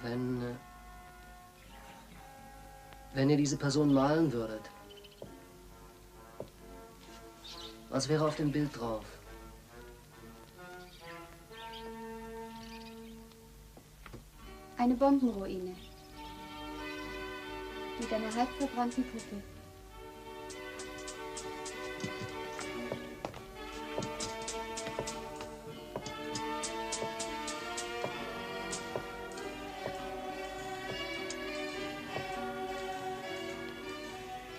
Wenn ihr diese Person malen würdet, was wäre auf dem Bild drauf? Eine Bombenruine. Mit einer halb verbrannten Puppe.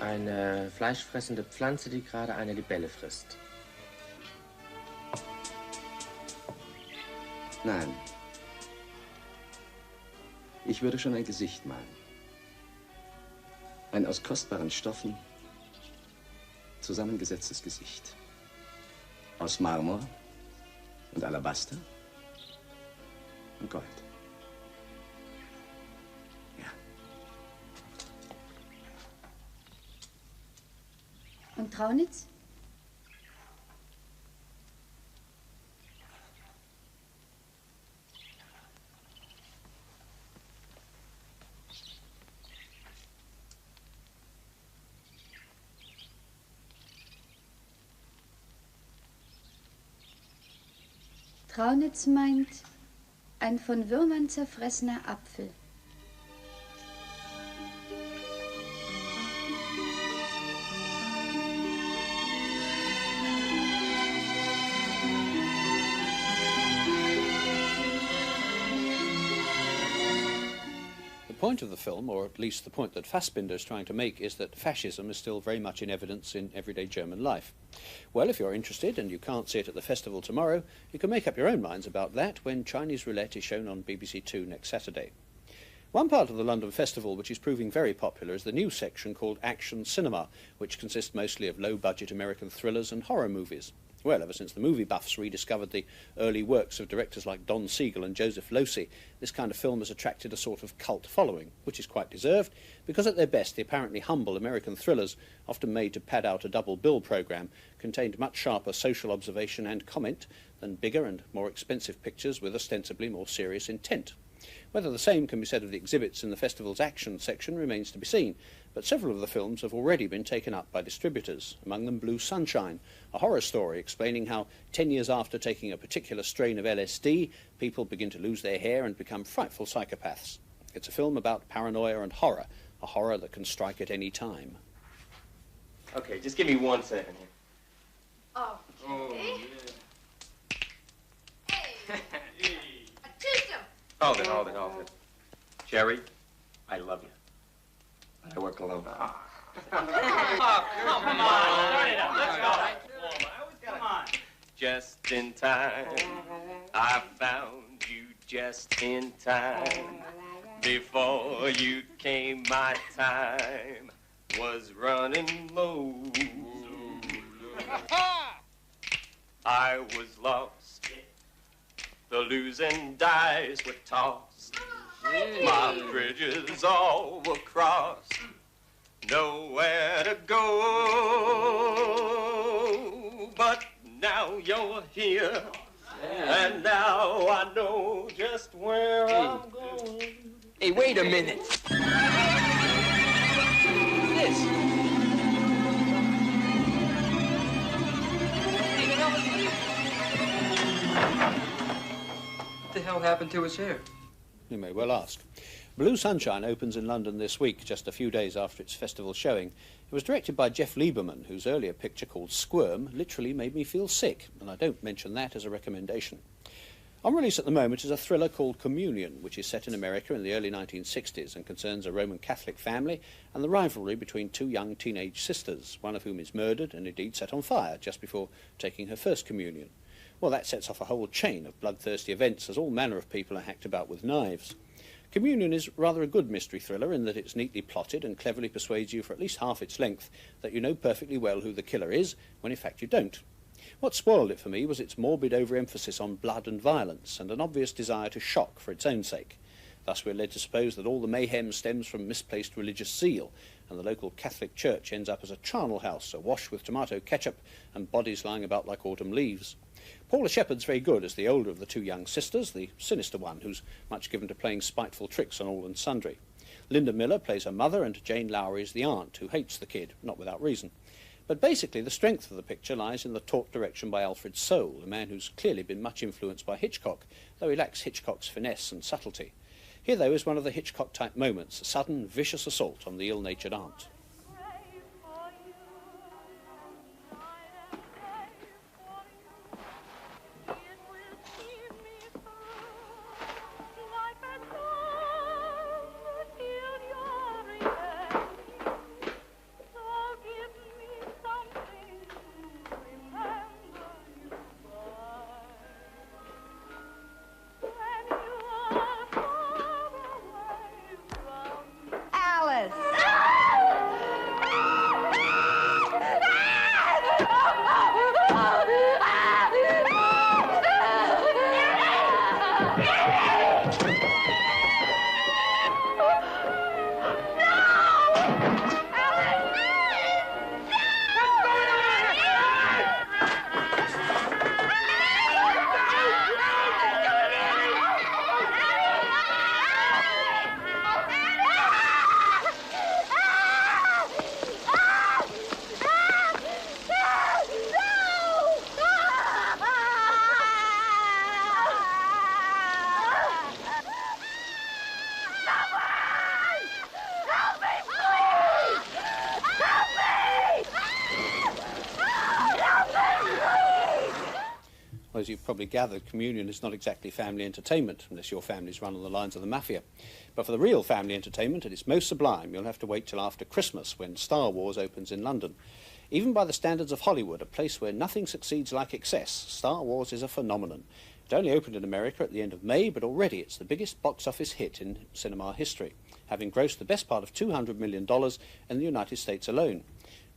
Eine fleischfressende Pflanze, die gerade eine Libelle frisst. Nein. Ich würde schon ein Gesicht malen. Ein aus kostbaren Stoffen zusammengesetztes Gesicht. Aus Marmor und Alabaster und Gold. Und Traunitz? Traunitz meint, ein von Würmern zerfressener Apfel. The point of the film, or at least the point that Fassbinder is trying to make, is that fascism is still very much in evidence in everyday German life. Well, if you're interested and you can't see it at the festival tomorrow, you can make up your own minds about that when Chinese Roulette is shown on BBC Two next Saturday. One part of the London Festival which is proving very popular is the new section called Action Cinema, which consists mostly of low-budget American thrillers and horror movies. Well, ever since the movie buffs rediscovered the early works of directors like Don Siegel and Joseph Losey, this kind of film has attracted a sort of cult following, which is quite deserved, because at their best the apparently humble American thrillers, often made to pad out a double bill programme, contained much sharper social observation and comment than bigger and more expensive pictures with ostensibly more serious intent. Whether the same can be said of the exhibits in the festival's action section remains to be seen, but several of the films have already been taken up by distributors, among them Blue Sunshine, a horror story explaining how 10 years after taking a particular strain of LSD, people begin to lose their hair and become frightful psychopaths. It's a film about paranoia and horror, a horror that can strike at any time. Okay, just give me 1 second here. Okay. Oh, yeah. Hey! Hold it. Jerry, I love you. But I work alone. Oh, come on. Start it up. Let's go. Come on. Just in time. I found you just in time. Before you came, my time was running low. I was lost. The losing dice were tossed. My bridges all were crossed. Nowhere to go. But now you're here. And now I know just where I'm going. Hey, wait a minute. What's this? What the hell happened to his hair? You may well ask. Blue Sunshine opens in London this week, just a few days after its festival showing. It was directed by Jeff Lieberman, whose earlier picture called Squirm literally made me feel sick, and I don't mention that as a recommendation. On release at the moment is a thriller called Communion, which is set in America in the early 1960s and concerns a Roman Catholic family and the rivalry between two young teenage sisters, one of whom is murdered and indeed set on fire just before taking her first communion. Well, that sets off a whole chain of bloodthirsty events as all manner of people are hacked about with knives. Communion is rather a good mystery thriller in that it's neatly plotted and cleverly persuades you for at least half its length that you know perfectly well who the killer is, when in fact you don't. What spoiled it for me was its morbid overemphasis on blood and violence and an obvious desire to shock for its own sake. Thus we're led to suppose that all the mayhem stems from misplaced religious zeal, and the local Catholic church ends up as a charnel house awash with tomato ketchup and bodies lying about like autumn leaves. Paula Shepherd's very good as the older of the two young sisters, the sinister one who's much given to playing spiteful tricks on all and sundry. Linda Miller plays her mother, and Jane Lowry is the aunt who hates the kid, not without reason. But basically the strength of the picture lies in the taut direction by Alfred Sole, a man who's clearly been much influenced by Hitchcock, though he lacks Hitchcock's finesse and subtlety. Here, though, is one of the Hitchcock-type moments, a sudden, vicious assault on the ill-natured aunt. As you've probably gathered, Communion is not exactly family entertainment, unless your family's run on the lines of the Mafia. But for the real family entertainment, at its most sublime, you'll have to wait till after Christmas, when Star Wars opens in London. Even by the standards of Hollywood, a place where nothing succeeds like excess, Star Wars is a phenomenon. It only opened in America at the end of May, but already it's the biggest box office hit in cinema history, having grossed the best part of $200 million in the United States alone.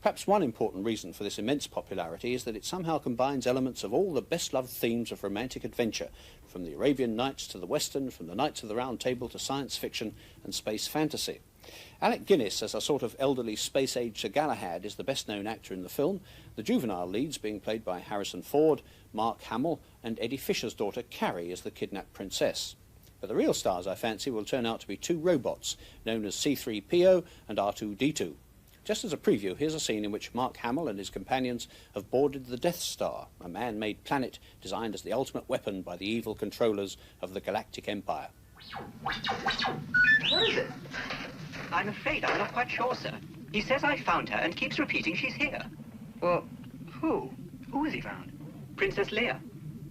Perhaps one important reason for this immense popularity is that it somehow combines elements of all the best-loved themes of romantic adventure, from the Arabian Nights to the Western, from the Knights of the Round Table to science fiction and space fantasy. Alec Guinness, as a sort of elderly space-age Sir Galahad, is the best-known actor in the film, the juvenile leads being played by Harrison Ford, Mark Hamill, and Eddie Fisher's daughter Carrie as the kidnapped princess. But the real stars, I fancy, will turn out to be two robots, known as C-3PO and R2-D2. Just as a preview, here's a scene in which Mark Hamill and his companions have boarded the Death Star, a man-made planet designed as the ultimate weapon by the evil controllers of the Galactic Empire. What is it? I'm afraid I'm not quite sure, sir. He says I found her and keeps repeating she's here. Well, who? Who has he found? Princess Leia.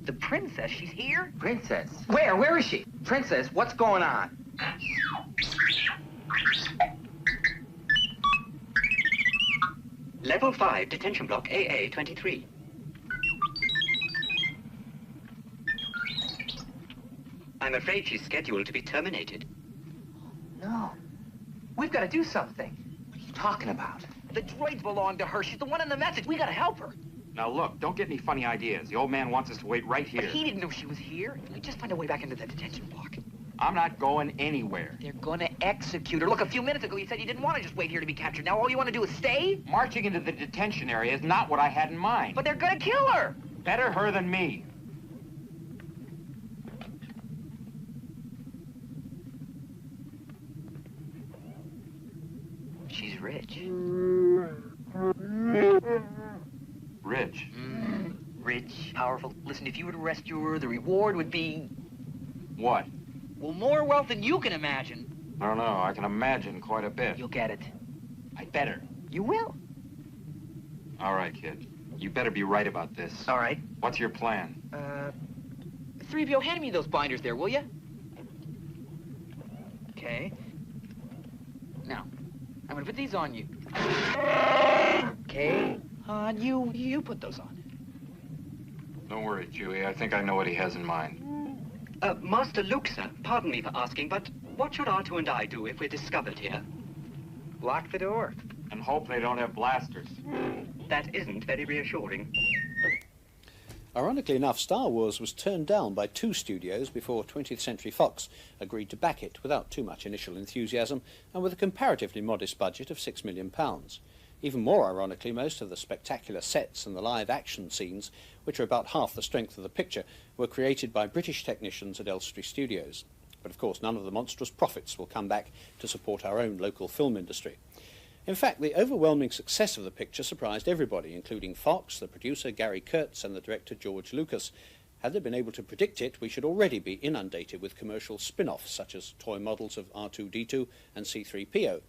The princess? She's here? Princess? Where? Where is she? Princess, what's going on? Level 5, detention block AA-23. I'm afraid she's scheduled to be terminated. No. We've got to do something. What are you talking about? The droids belong to her. She's the one in the message. We got to help her. Now, look, don't get any funny ideas. The old man wants us to wait right here. But he didn't know she was here. We just find a way back into that detention block. I'm not going anywhere. They're gonna execute her. Look, a few minutes ago you said you didn't want to just wait here to be captured. Now all you want to do is stay? Marching into the detention area is not what I had in mind. But they're gonna kill her! Better her than me. She's rich. Rich? Rich, powerful. Listen, if you were to rescue her, the reward would be... What? Well, more wealth than you can imagine. I don't know. I can imagine quite a bit. You'll get it. I better. You will. All right, kid. You better be right about this. All right. What's your plan? 3PO, hand me those binders there, will you? Okay. Now, I'm gonna put these on you. Okay. You put those on. Don't worry, Chewie. I think I know what he has in mind. Master Luke, sir, pardon me for asking, but what should R2 and I do if we're discovered here? Lock the door. And hope they don't have blasters. That isn't very reassuring. Ironically enough, Star Wars was turned down by 2 studios before 20th Century Fox agreed to back it without too much initial enthusiasm and with a comparatively modest budget of £6 million. Even more ironically, most of the spectacular sets and the live action scenes, which are about half the strength of the picture, were created by British technicians at Elstree Studios. But of course, none of the monstrous profits will come back to support our own local film industry. In fact, the overwhelming success of the picture surprised everybody, including Fox, the producer Gary Kurtz, and the director George Lucas. Had they been able to predict it, we should already be inundated with commercial spin-offs, such as toy models of R2-D2 and C-3PO.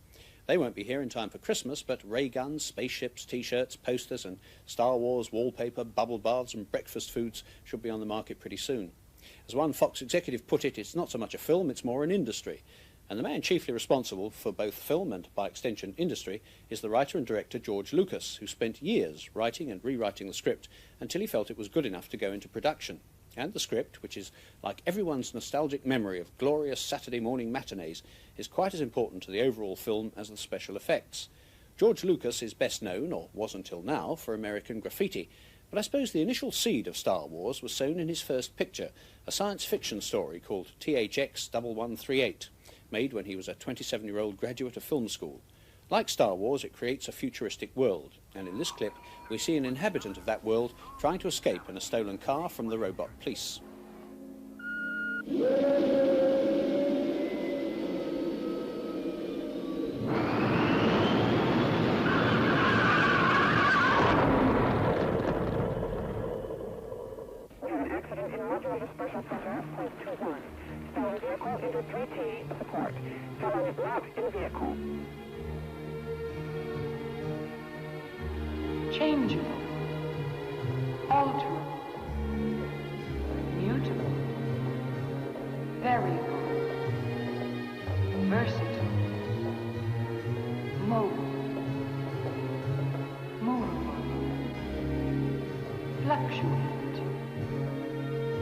They won't be here in time for Christmas, but ray guns, spaceships, T-shirts, posters, and Star Wars wallpaper, bubble baths, and breakfast foods should be on the market pretty soon. As one Fox executive put it, it's not so much a film, it's more an industry. And the man chiefly responsible for both film and, by extension, industry is the writer and director George Lucas, who spent years writing and rewriting the script until he felt it was good enough to go into production. And the script, which is like everyone's nostalgic memory of glorious Saturday morning matinees, is quite as important to the overall film as the special effects. George Lucas is best known, or was until now, for American Graffiti, but I suppose the initial seed of Star Wars was sown in his first picture, a science fiction story called THX 1138, made when he was a 27-year-old graduate of film school. Like Star Wars, it creates a futuristic world, and in this clip we see an inhabitant of that world trying to escape in a stolen car from the robot police. Accident in module of the special center, point 21. Stolen vehicle into 3T, support. Felon locked in vehicle. Changeable, alterable, mutable, variable, versatile, mobile, movable, fluctuate,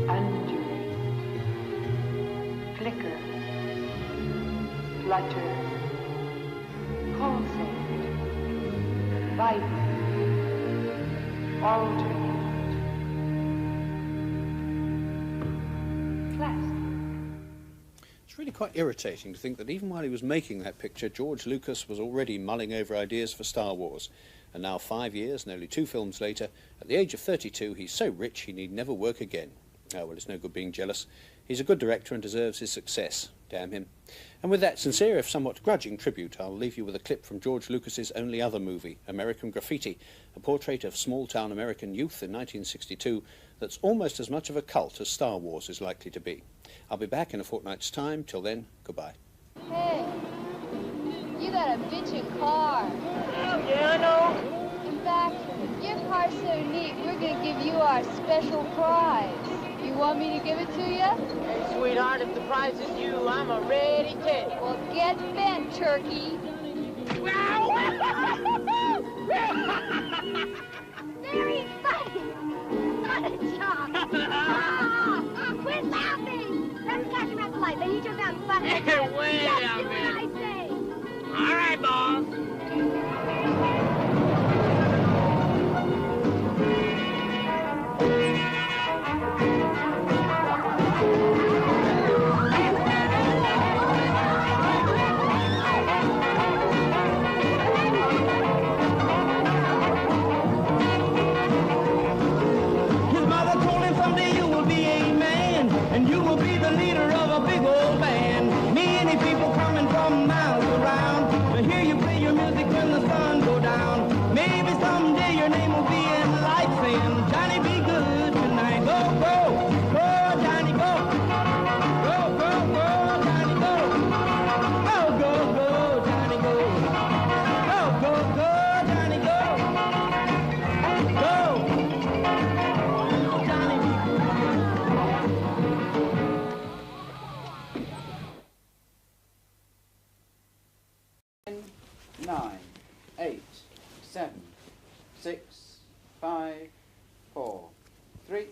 undulate, flicker, flutter, pulsate, vibrate, alternate, plastic. It's really quite irritating to think that even while he was making that picture, George Lucas was already mulling over ideas for Star Wars. And now 5 years, nearly 2 films later, at the age of 32, he's so rich he need never work again. Oh, well, it's no good being jealous. He's a good director and deserves his success. Damn him. And with that sincere, if somewhat grudging tribute, I'll leave you with a clip from George Lucas's only other movie, American Graffiti, a portrait of small-town American youth in 1962 that's almost as much of a cult as Star Wars is likely to be. I'll be back in a fortnight's time. Till then, goodbye. Hey, you got a bitchin' car. Yeah, I know. In fact, your car's so neat, we're gonna give you our special prize. You want me to give it to you? Hey, sweetheart, if the prize is you, I'm a ready teddy. Well, get bent, turkey. Very funny. What a job. Quit laughing. Let's catch him at the light. Then you jump down and slap him. Hey, wait Just a do what minute. I say. All right, boss. His mother told him someday you will be a man, and you will be the leader of a big old band. Many people coming from miles around to hear you play your music when the sun go down. Maybe someday your name will be in the lights saying, Johnny, be good tonight. Go, go, go, Johnny, go. Go, go, go, Johnny, go. Go, go, go, Johnny, go. Go, go, go, Johnny, go. Go. Johnny, be good. 9, 8, 7, 6, 5, 4, 3.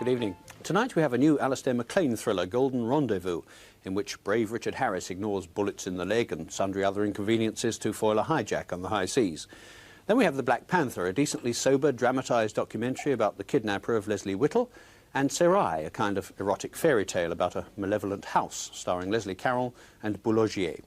Good evening. Tonight we have a new Alistair MacLean thriller, Golden Rendezvous, in which brave Richard Harris ignores bullets in the leg and sundry other inconveniences to foil a hijack on the high seas. Then we have The Black Panther, a decently sober, dramatised documentary about the kidnapper of Leslie Whittle, and Serai, a kind of erotic fairy tale about a malevolent house, starring Leslie Carroll and Boulogier.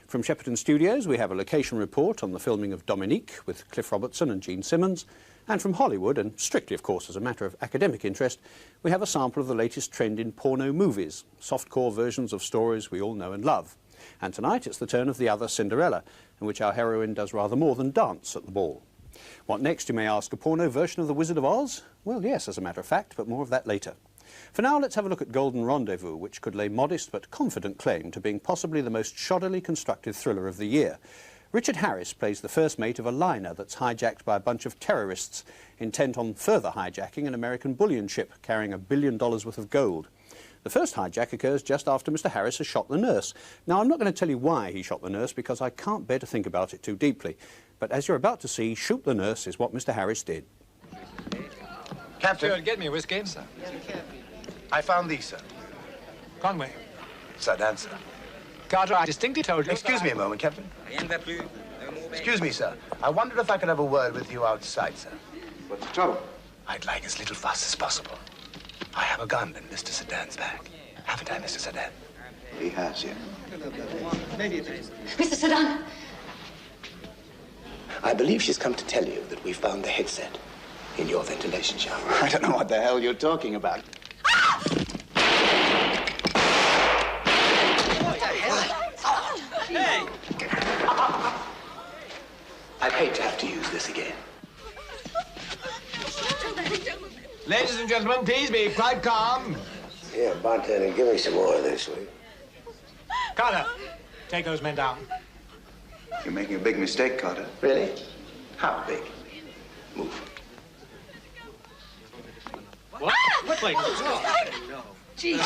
From Shepperton Studios, we have a location report on the filming of Dominique with Cliff Robertson and Gene Simmons. And from Hollywood, and strictly, of course, as a matter of academic interest, we have a sample of the latest trend in porno movies, soft-core versions of stories we all know and love. And tonight it's the turn of the other Cinderella, in which our heroine does rather more than dance at the ball. What next, you may ask, a porno version of The Wizard of Oz? Well, yes, as a matter of fact, but more of that later. For now, let's have a look at Golden Rendezvous, which could lay modest but confident claim to being possibly the most shoddily constructed thriller of the year. Richard Harris plays the first mate of a liner that's hijacked by a bunch of terrorists intent on further hijacking an American bullion ship carrying $1 billion worth of gold. The first hijack occurs just after Mr. Harris has shot the nurse. Now, I'm not going to tell you why he shot the nurse because I can't bear to think about it too deeply. But as you're about to see, shoot the nurse is what Mr. Harris did. Captain. Sure, get me a whiskey. Sir. I found these, sir. Conway. Sedan, sir. Carter, I distinctly told you... Excuse me a moment, Captain. Excuse me, sir. I wondered if I could have a word with you outside, sir. What's the trouble? I'd like as little fuss as possible. I have a gun in Mr. Sedan's bag. Haven't I, Mr. Sedan? He has, yeah. Mr. Sedan! I believe she's come to tell you that we found the headset in your ventilation shower. I don't know what the hell you're talking about. Hey! I'd hate to have to use this again. Ladies and gentlemen, please be quite calm. Here, bartender, give me some more of this, will you? Carter, take those men down. You're making a big mistake, Carter. Really? How big? Move. What? Quickly. Gee.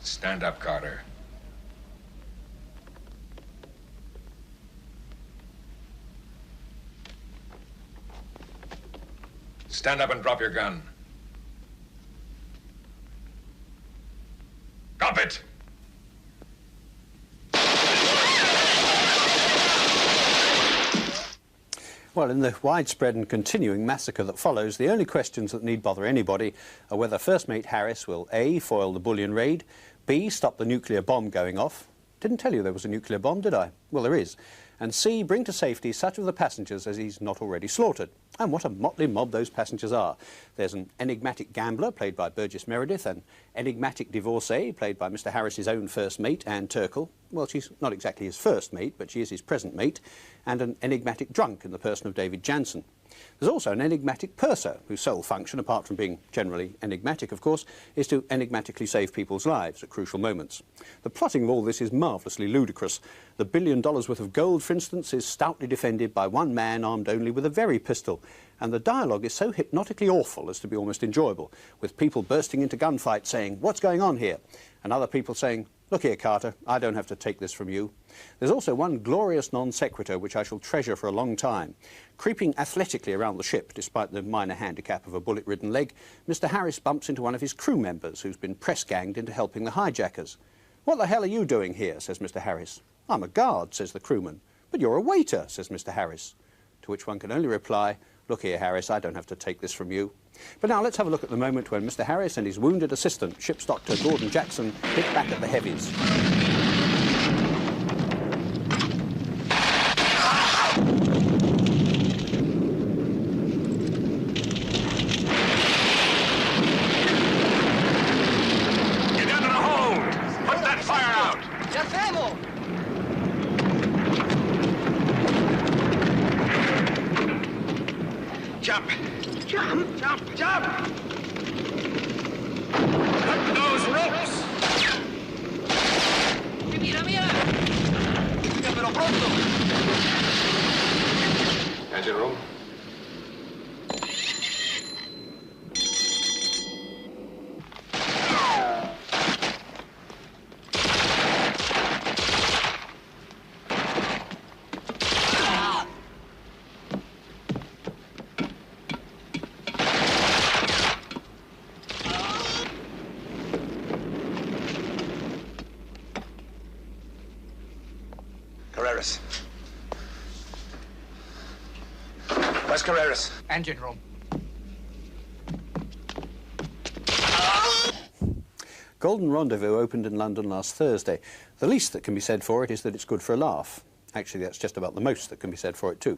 Stand up, Carter. Stand up and drop your gun. Drop it! Well, in the widespread and continuing massacre that follows, the only questions that need bother anybody are whether First Mate Harris will A, foil the bullion raid, B, stop the nuclear bomb going off. Didn't tell you there was a nuclear bomb, did I? Well, there is. And C, bring to safety such of the passengers as he's not already slaughtered. And what a motley mob those passengers are. There's an enigmatic gambler, played by Burgess Meredith, an enigmatic divorcee, played by Mr. Harris's own first mate, Anne Turkle. Well, she's not exactly his first mate, but she is his present mate. And an enigmatic drunk in the person of David Jansen. There's also an enigmatic purser, whose sole function, apart from being generally enigmatic, of course, is to enigmatically save people's lives at crucial moments. The plotting of all this is marvellously ludicrous. The $1 billion worth of gold, for instance, is stoutly defended by one man armed only with a very pistol. And the dialogue is so hypnotically awful as to be almost enjoyable, with people bursting into gunfight saying, "What's going on here?" and other people saying, "Look here, Carter, I don't have to take this from you." There's also one glorious non sequitur which I shall treasure for a long time. Creeping athletically around the ship, despite the minor handicap of a bullet-ridden leg, Mr. Harris bumps into one of his crew members who's been press-ganged into helping the hijackers. "What the hell are you doing here?" says Mr. Harris. "I'm a guard," says the crewman. "But you're a waiter," says Mr. Harris. To which one can only reply, "Look here, Harris, I don't have to take this from you." But now let's have a look at the moment when Mr. Harris and his wounded assistant, ship's doctor Gordon Jackson, hit back at the heavies. Get under the hold! Put that fire out! Jump! Jump! Jump! Jump! Cut those ropes! Carreras? Where's Carreras? Engine room. Golden Rendezvous opened in London last Thursday. The least that can be said for it is that it's good for a laugh. Actually, that's just about the most that can be said for it too.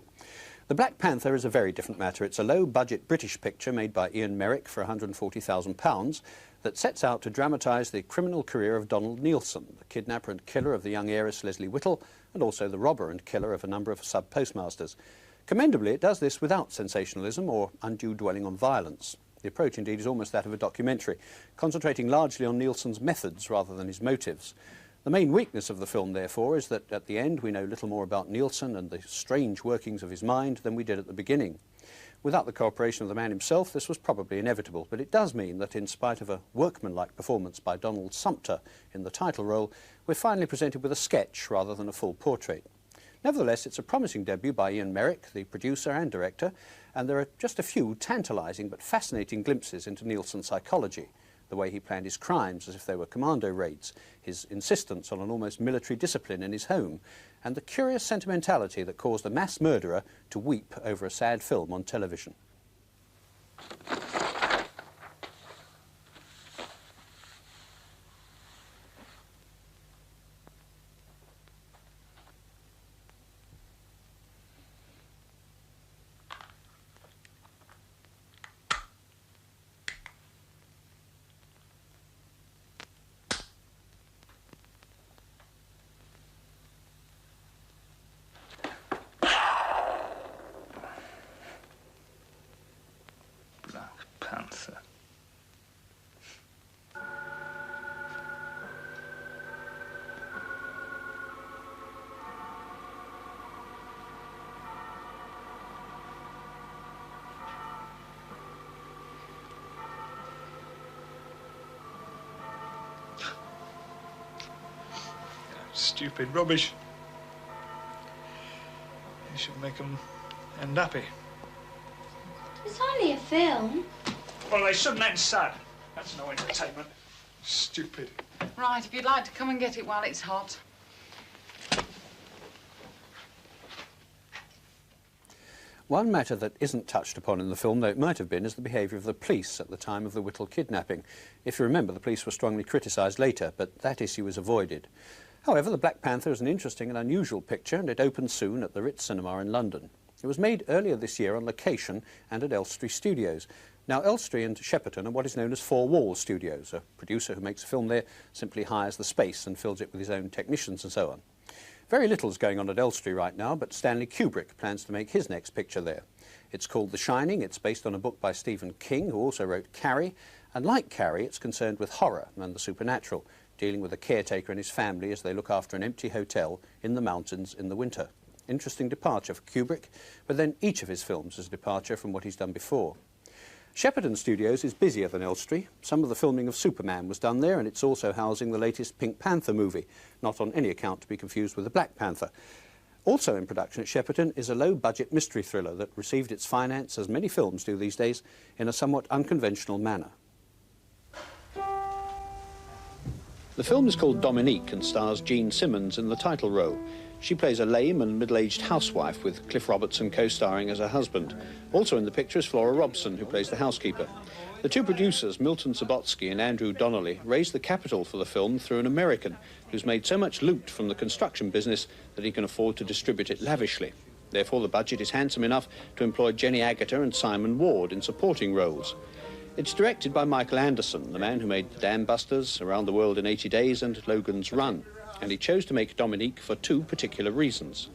The Black Panther is a very different matter. It's a low-budget British picture made by Ian Merrick for £140,000 that sets out to dramatise the criminal career of Donald Neilson, the kidnapper and killer of the young heiress Leslie Whittle, and also the robber and killer of a number of sub-postmasters. Commendably, it does this without sensationalism or undue dwelling on violence. The approach, indeed, is almost that of a documentary, concentrating largely on Neilson's methods rather than his motives. The main weakness of the film, therefore, is that at the end we know little more about Neilson and the strange workings of his mind than we did at the beginning. Without the cooperation of the man himself, this was probably inevitable, but it does mean that in spite of a workmanlike performance by Donald Sumpter in the title role, we're finally presented with a sketch rather than a full portrait. Nevertheless, it's a promising debut by Ian Merrick, the producer and director, and there are just a few tantalising but fascinating glimpses into Neilson's psychology. The way he planned his crimes as if they were commando raids, his insistence on an almost military discipline in his home, and the curious sentimentality that caused a mass murderer to weep over a sad film on television. Panther. Stupid rubbish. You should make them end happy. It's only a film. Well, they shouldn't end sad. That's no entertainment. Stupid. Right, if you'd like to come and get it while it's hot. One matter that isn't touched upon in the film, though it might have been, is the behaviour of the police at the time of the Whittle kidnapping. If you remember, the police were strongly criticised later, but that issue was avoided. However, The Black Panther is an interesting and unusual picture, and it opens soon at the Ritz Cinema in London. It was made earlier this year on location and at Elstree Studios. Now, Elstree and Shepperton are what is known as four-wall studios. A producer who makes a film there simply hires the space and fills it with his own technicians and so on. Very little is going on at Elstree right now, but Stanley Kubrick plans to make his next picture there. It's called The Shining. It's based on a book by Stephen King, who also wrote Carrie. And like Carrie, it's concerned with horror and the supernatural, dealing with a caretaker and his family as they look after an empty hotel in the mountains in the winter. Interesting departure for Kubrick, but then each of his films is a departure from what he's done before. Shepperton Studios is busier than Elstree. Some of the filming of Superman was done there, and it's also housing the latest Pink Panther movie, not on any account to be confused with the Black Panther. Also in production at Shepperton is a low-budget mystery thriller that received its finance, as many films do these days, in a somewhat unconventional manner. The film is called Dominique and stars Jean Simmons in the title role. She plays a lame and middle-aged housewife with Cliff Robertson co-starring as her husband. Also in the picture is Flora Robson, who plays the housekeeper. The two producers, Milton Subotsky and Andrew Donnelly, raised the capital for the film through an American who's made so much loot from the construction business that he can afford to distribute it lavishly. Therefore, the budget is handsome enough to employ Jenny Agutter and Simon Ward in supporting roles. It's directed by Michael Anderson, the man who made The Dam Busters, Around the World in 80 Days and Logan's Run. And he chose to make Dominique for two particular reasons.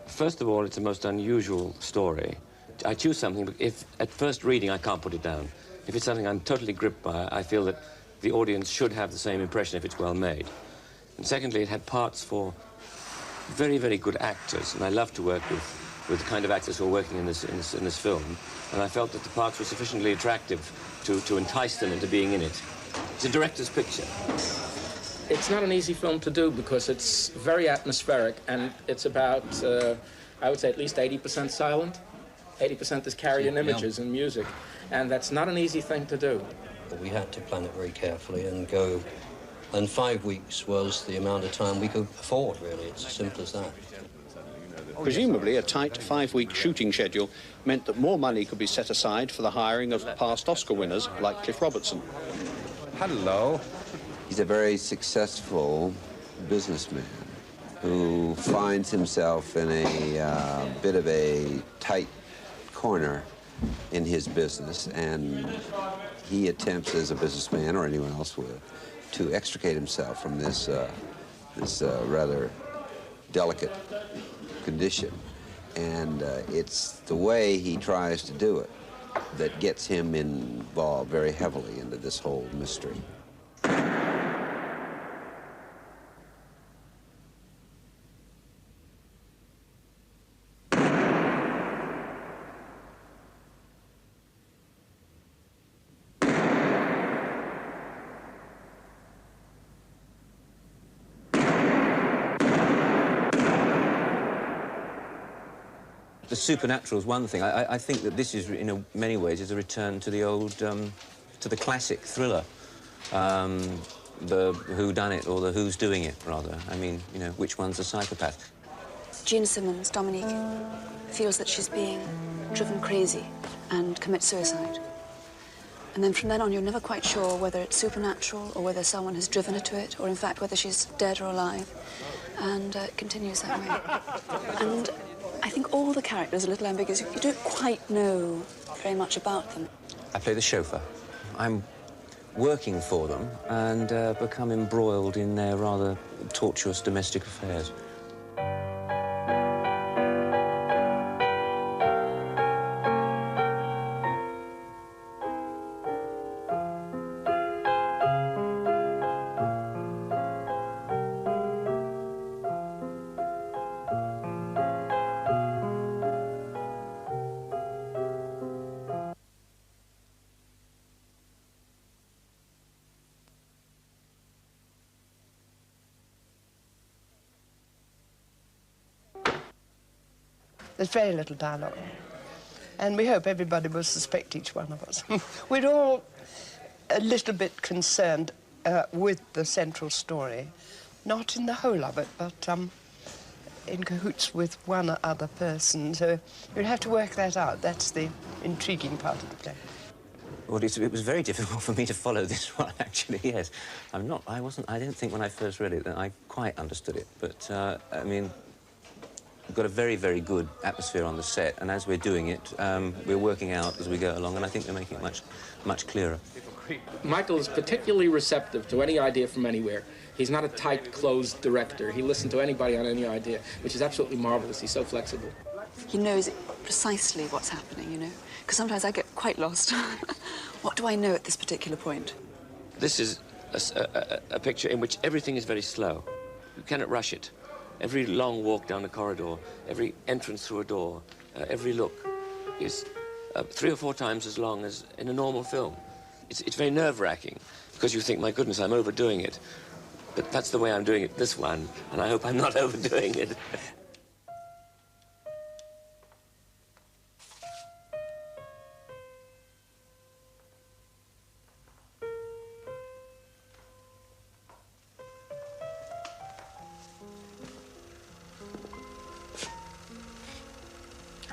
First of all, it's a most unusual story. I choose something, if at first reading I can't put it down. If it's something I'm totally gripped by, I feel that the audience should have the same impression if it's well made. And secondly, it had parts for very, very good actors, and I love to work with the kind of actors who are working in this film. And I felt that the parts were sufficiently attractive to entice them into being in it. It's a director's picture. It's not an easy film to do because it's very atmospheric, and it's about, I would say, at least 80% silent. 80% is carried in images and music, and that's not an easy thing to do. We had to plan it very carefully and go And 5 weeks was the amount of time we could afford, really. It's as simple as that. Presumably, a tight 5-week shooting schedule meant that more money could be set aside for the hiring of past Oscar winners like Cliff Robertson. Hello. He's a very successful businessman who finds himself in a bit of a tight corner in his business, and he attempts, as a businessman or anyone else would, to extricate himself from this rather delicate condition. And it's the way he tries to do it that gets him involved very heavily into this whole mystery. The supernatural is one thing. I think that this is, in many ways, is a return to the old, to the classic thriller. The whodunit, or the who's doing it, rather. I mean, you know, which one's a psychopath? Gene Simmons, Dominique, feels that she's being driven crazy and commits suicide. And then from then on, you're never quite sure whether it's supernatural or whether someone has driven her to it, or in fact, whether she's dead or alive. And it continues that way. And I think all the characters are a little ambiguous. You don't quite know very much about them. I play the chauffeur. I'm working for them and become embroiled in their rather tortuous domestic affairs. There's very little dialogue. And we hope everybody will suspect each one of us. We're all a little bit concerned with the central story. Not in the whole of it, but in cahoots with one or other person. So you'll have to work that out. That's the intriguing part of the play. Well, it was very difficult for me to follow this one, actually, yes. I don't think when I first read it that I quite understood it. But, I mean, we've got a very, very good atmosphere on the set, and as we're doing it, we're working out as we go along, and I think we're making it much, much clearer. Michael is particularly receptive to any idea from anywhere. He's not a tight, closed director. He listens to anybody on any idea, which is absolutely marvelous. He's so flexible. He knows precisely what's happening, you know, because sometimes I get quite lost. What do I know at this particular point? This is a picture in which everything is very slow. You cannot rush it. Every long walk down a corridor, every entrance through a door, every look is 3 or 4 times as long as in a normal film. It's very nerve-wracking because you think, my goodness, I'm overdoing it. But that's the way I'm doing it this one, and I hope I'm not overdoing it.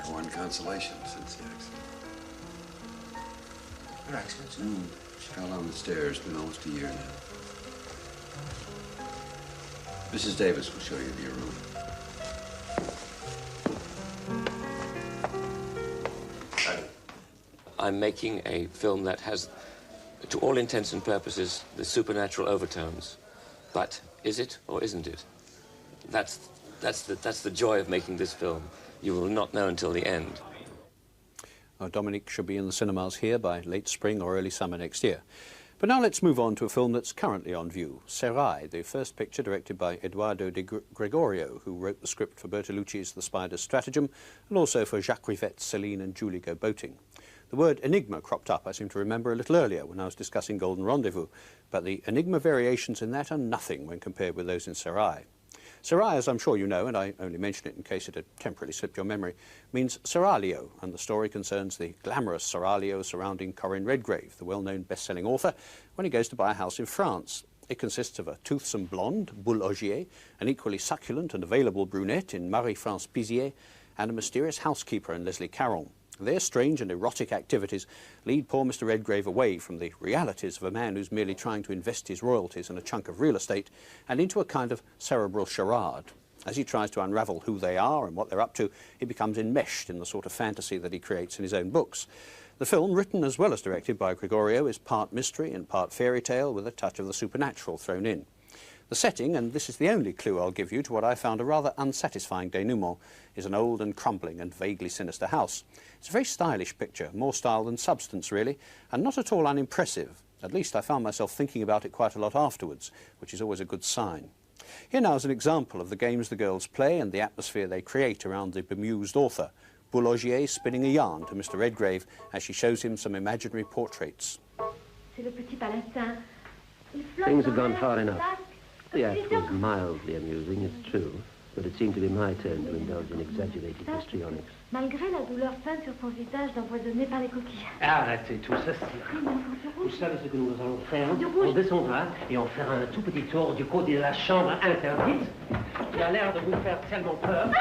One consolation since the accident. What accident? She fell down the stairs. It's been almost a year now. Mrs. Davis will show you to your room. I'm making a film that has, to all intents and purposes, the supernatural overtones. But is it or isn't it? That's the joy of making this film. You will not know until the end. Dominique should be in the cinemas here by late spring or early summer next year. But now let's move on to a film that's currently on view, Serai, the first picture directed by Eduardo de Gregorio, who wrote the script for Bertolucci's The Spider's Stratagem, and also for Jacques Rivette's Celine and Julie Go Boating. The word enigma cropped up, I seem to remember, a little earlier when I was discussing Golden Rendezvous, but the enigma variations in that are nothing when compared with those in Serai. Serai, as I'm sure you know, and I only mention it in case it had temporarily slipped your memory, means Seraglio, and the story concerns the glamorous Seraglio surrounding Corinne Redgrave, the well-known best-selling author, when he goes to buy a house in France. It consists of a toothsome blonde, Boule Ogier, an equally succulent and available brunette in Marie-France Pizier, and a mysterious housekeeper in Leslie Caron. Their strange and erotic activities lead poor Mr. Redgrave away from the realities of a man who's merely trying to invest his royalties in a chunk of real estate and into a kind of cerebral charade. As he tries to unravel who they are and what they're up to, he becomes enmeshed in the sort of fantasy that he creates in his own books. The film, written as well as directed by Gregorio, is part mystery and part fairy tale with a touch of the supernatural thrown in. The setting, and this is the only clue I'll give you to what I found a rather unsatisfying denouement, is an old and crumbling and vaguely sinister house. It's a very stylish picture, more style than substance really, and not at all unimpressive. At least I found myself thinking about it quite a lot afterwards, which is always a good sign. Here now is an example of the games the girls play and the atmosphere they create around the bemused author, Boule Ogier spinning a yarn to Mr. Redgrave as she shows him some imaginary portraits. Things have gone far enough. The act was mildly amusing, it's true, but it seemed to be my turn to indulge in exaggerated histrionics. Malgré la douleur peinte sur son visage d'empoisonné par les coquilles. Arrêtez tout ça. Vous savez ce que nous allons faire? On descendra et on fera un tout petit tour du côté de la chambre interdite. Qui a l'air de vous faire tellement peur.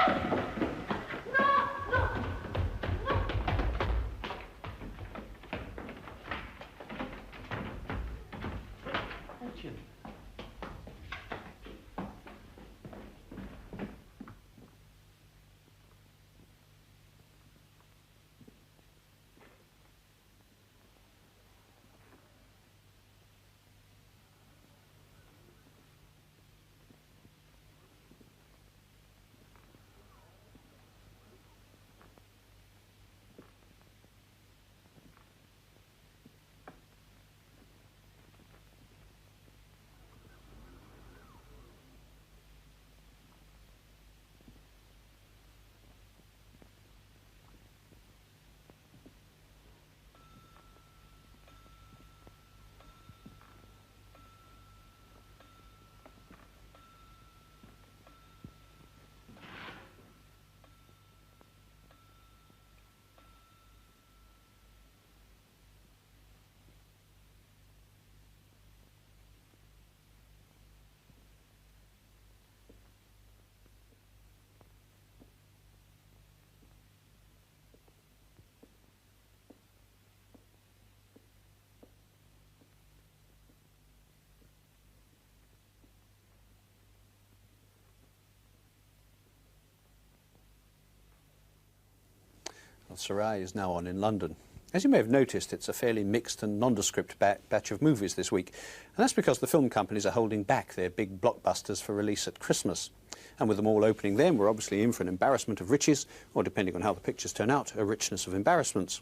Sarai is now on in London. As you may have noticed, it's a fairly mixed and nondescript batch of movies this week, and that's because the film companies are holding back their big blockbusters for release at Christmas. And with them all opening then, we're obviously in for an embarrassment of riches, or depending on how the pictures turn out, a richness of embarrassments.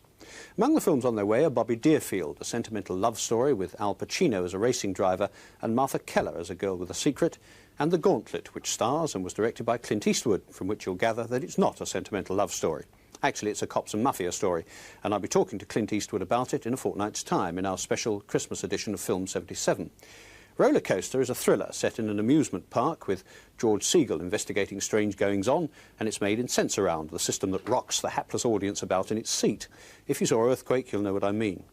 Among the films on their way are Bobby Deerfield, a sentimental love story with Al Pacino as a racing driver and Martha Keller as a girl with a secret, and The Gauntlet, which stars and was directed by Clint Eastwood, from which you'll gather that it's not a sentimental love story. Actually, it's a cops and mafia story, and I'll be talking to Clint Eastwood about it in a fortnight's time in our special Christmas edition of Film 77. Roller Coaster is a thriller set in an amusement park with George Segal investigating strange goings-on, and it's made in Sensurround, the system that rocks the hapless audience about in its seat. If you saw Earthquake, you'll know what I mean.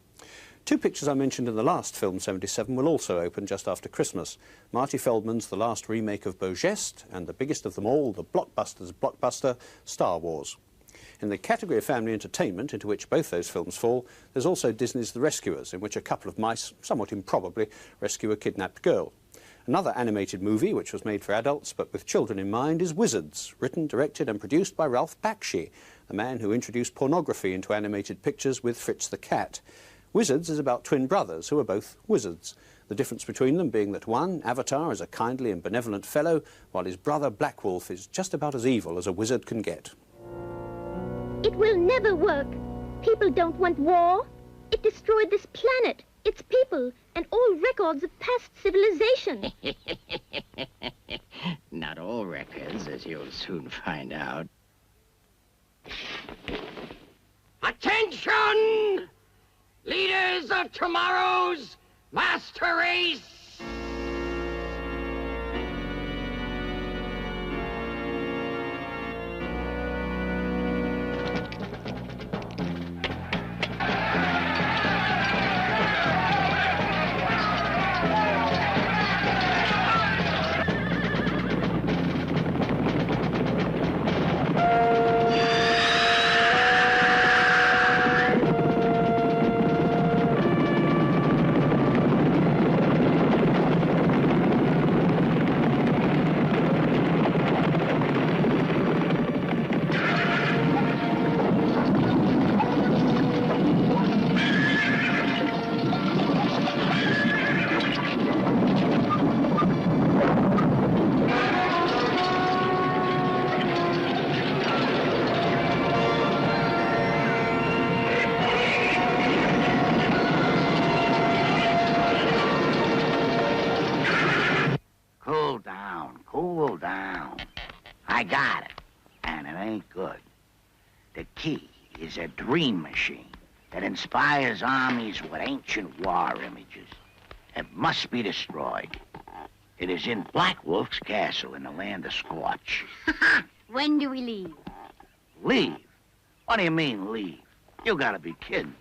Two pictures I mentioned in the last Film 77 will also open just after Christmas. Marty Feldman's The Last Remake of Beau Geste, and the biggest of them all, the blockbuster's blockbuster, Star Wars. In the category of family entertainment, into which both those films fall, there's also Disney's The Rescuers, in which a couple of mice, somewhat improbably, rescue a kidnapped girl. Another animated movie, which was made for adults but with children in mind, is Wizards, written, directed and produced by Ralph Bakshi, the man who introduced pornography into animated pictures with Fritz the Cat. Wizards is about twin brothers who are both wizards. The difference between them being that one, Avatar, is a kindly and benevolent fellow, while his brother Black Wolf is just about as evil as a wizard can get. It will never work. People don't want war. It destroyed this planet, its people, and all records of past civilization. Not all records, as you'll soon find out. Attention! Leaders of tomorrow's master race! down, cool down. I got it, and it ain't good. The key is a dream machine that inspires armies with ancient war images. It must be destroyed. It is in Black Wolf's castle in the land of Scorch. When do we leave? Leave? What do you mean, leave? You gotta be kidding.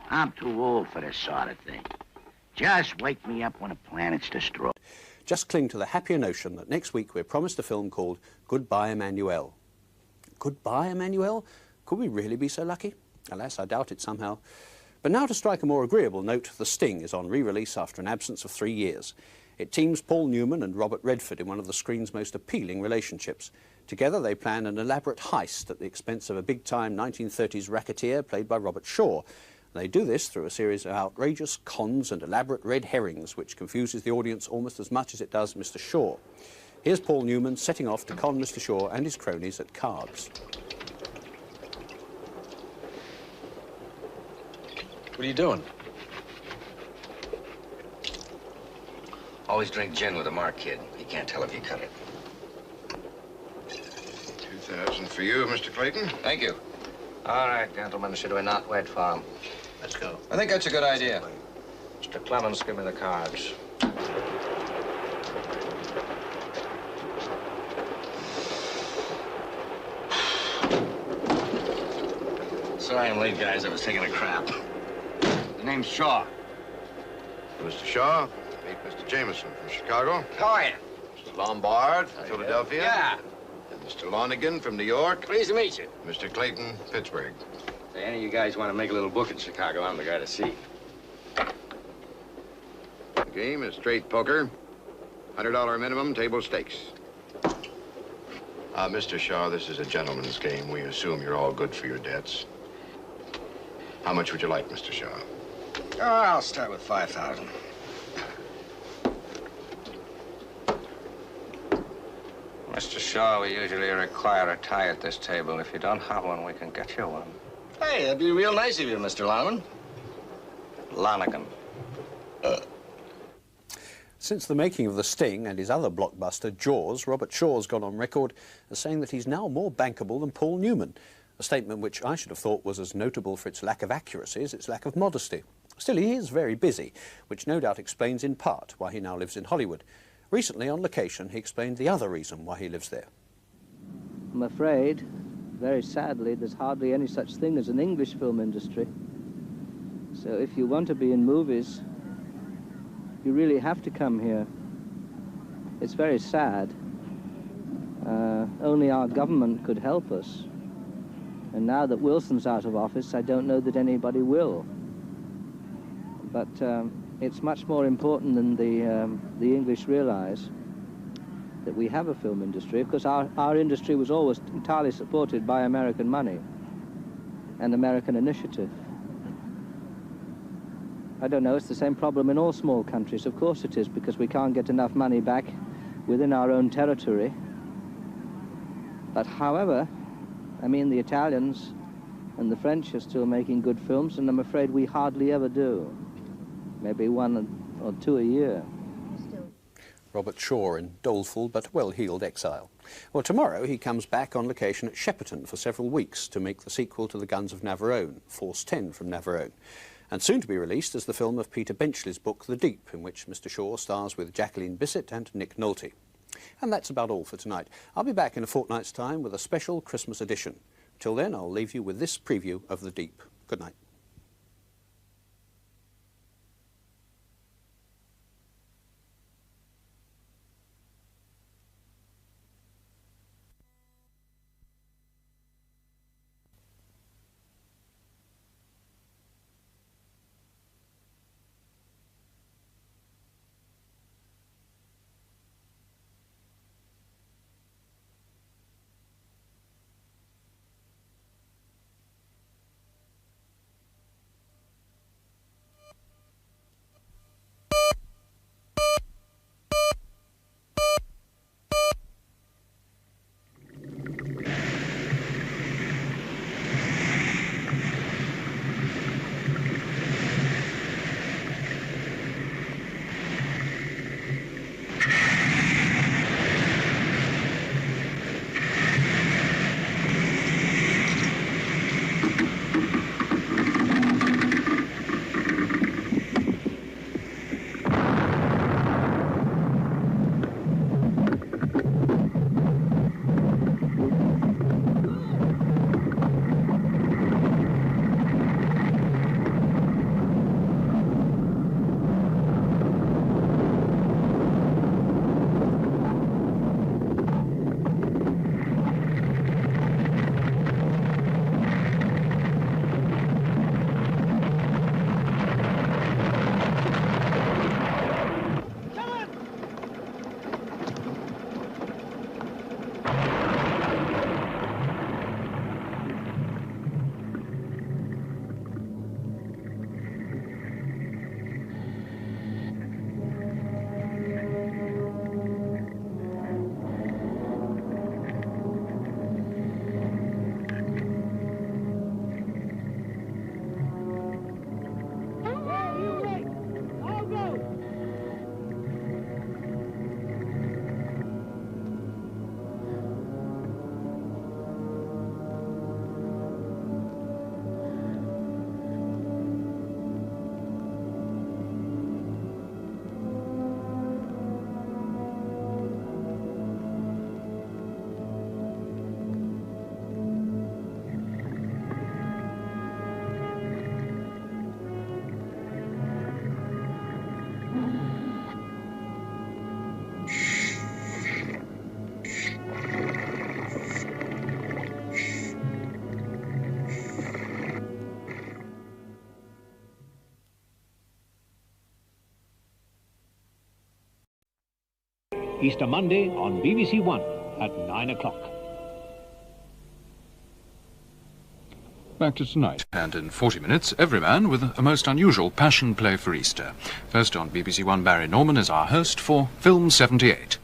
I'm too old for this sort of thing. Just wake me up when a planet's destroyed. Just cling to the happier notion that next week we're promised a film called Goodbye, Emmanuel. Goodbye, Emmanuel? Could we really be so lucky? Alas, I doubt it somehow. But now to strike a more agreeable note, The Sting is on re-release after an absence of 3 years. It teams Paul Newman and Robert Redford in one of the screen's most appealing relationships. Together they plan an elaborate heist at the expense of a big-time 1930s racketeer played by Robert Shaw. They do this through a series of outrageous cons and elaborate red herrings, which confuses the audience almost as much as it does Mr. Shaw. Here's Paul Newman setting off to con Mr. Shaw and his cronies at cards. What are you doing? Always drink gin with a mark, kid. You can't tell if you cut it. 2,000 for you, Mr. Clayton. Thank you. All right, gentlemen, should we not wait for him? Let's go. I think that's a good idea. Mr. Clemens, give me the cards. Sorry I'm late, guys. I was taking a crap. The name's Shaw. Mr. Shaw, meet Mr. Jameson from Chicago. How are you? Mr. Lombard from Philadelphia. Yeah. And Mr. Lonigan from New York. Pleased to meet you. Mr. Clayton, Pittsburgh. If any of you guys want to make a little book in Chicago, I'm the guy to see. The game is straight poker. $100 minimum, table stakes. Mr. Shaw, this is a gentleman's game. We assume you're all good for your debts. How much would you like, Mr. Shaw? Oh, I'll start with 5,000. Mr. Shaw, we usually require a tie at this table. If you don't have one, we can get you one. Hey, that'd be real nice of you, Mr. Lonigan. Lonigan. Since the making of The Sting and his other blockbuster, Jaws, Robert Shaw's gone on record as saying that he's now more bankable than Paul Newman, a statement which I should have thought was as notable for its lack of accuracy as its lack of modesty. Still, he is very busy, which no doubt explains in part why he now lives in Hollywood. Recently, on location, he explained the other reason why he lives there. I'm afraid, very sadly, there's hardly any such thing as an English film industry. So if you want to be in movies, you really have to come here. It's very sad. Only our government could help us. And now that Wilson's out of office, I don't know that anybody will. But it's much more important than the English realize that we have a film industry. Of course, our industry was always entirely supported by American money and American initiative. I don't know, it's the same problem in all small countries. Of course it is, because we can't get enough money back within our own territory. But however, I mean, the Italians and the French are still making good films, and I'm afraid we hardly ever do. Maybe one or two a year. Robert Shaw in doleful but well-heeled exile. Well, tomorrow he comes back on location at Shepperton for several weeks to make the sequel to The Guns of Navarone, Force 10 from Navarone, and soon to be released as the film of Peter Benchley's book The Deep, in which Mr. Shaw stars with Jacqueline Bisset and Nick Nolte. And that's about all for tonight. I'll be back in a fortnight's time with a special Christmas edition. Till then, I'll leave you with this preview of The Deep. Good night. Easter Monday on BBC One at 9 o'clock. Back to tonight. And in 40 minutes, Everyman with a most unusual passion play for Easter. First on BBC One, Barry Norman is our host for Film 78.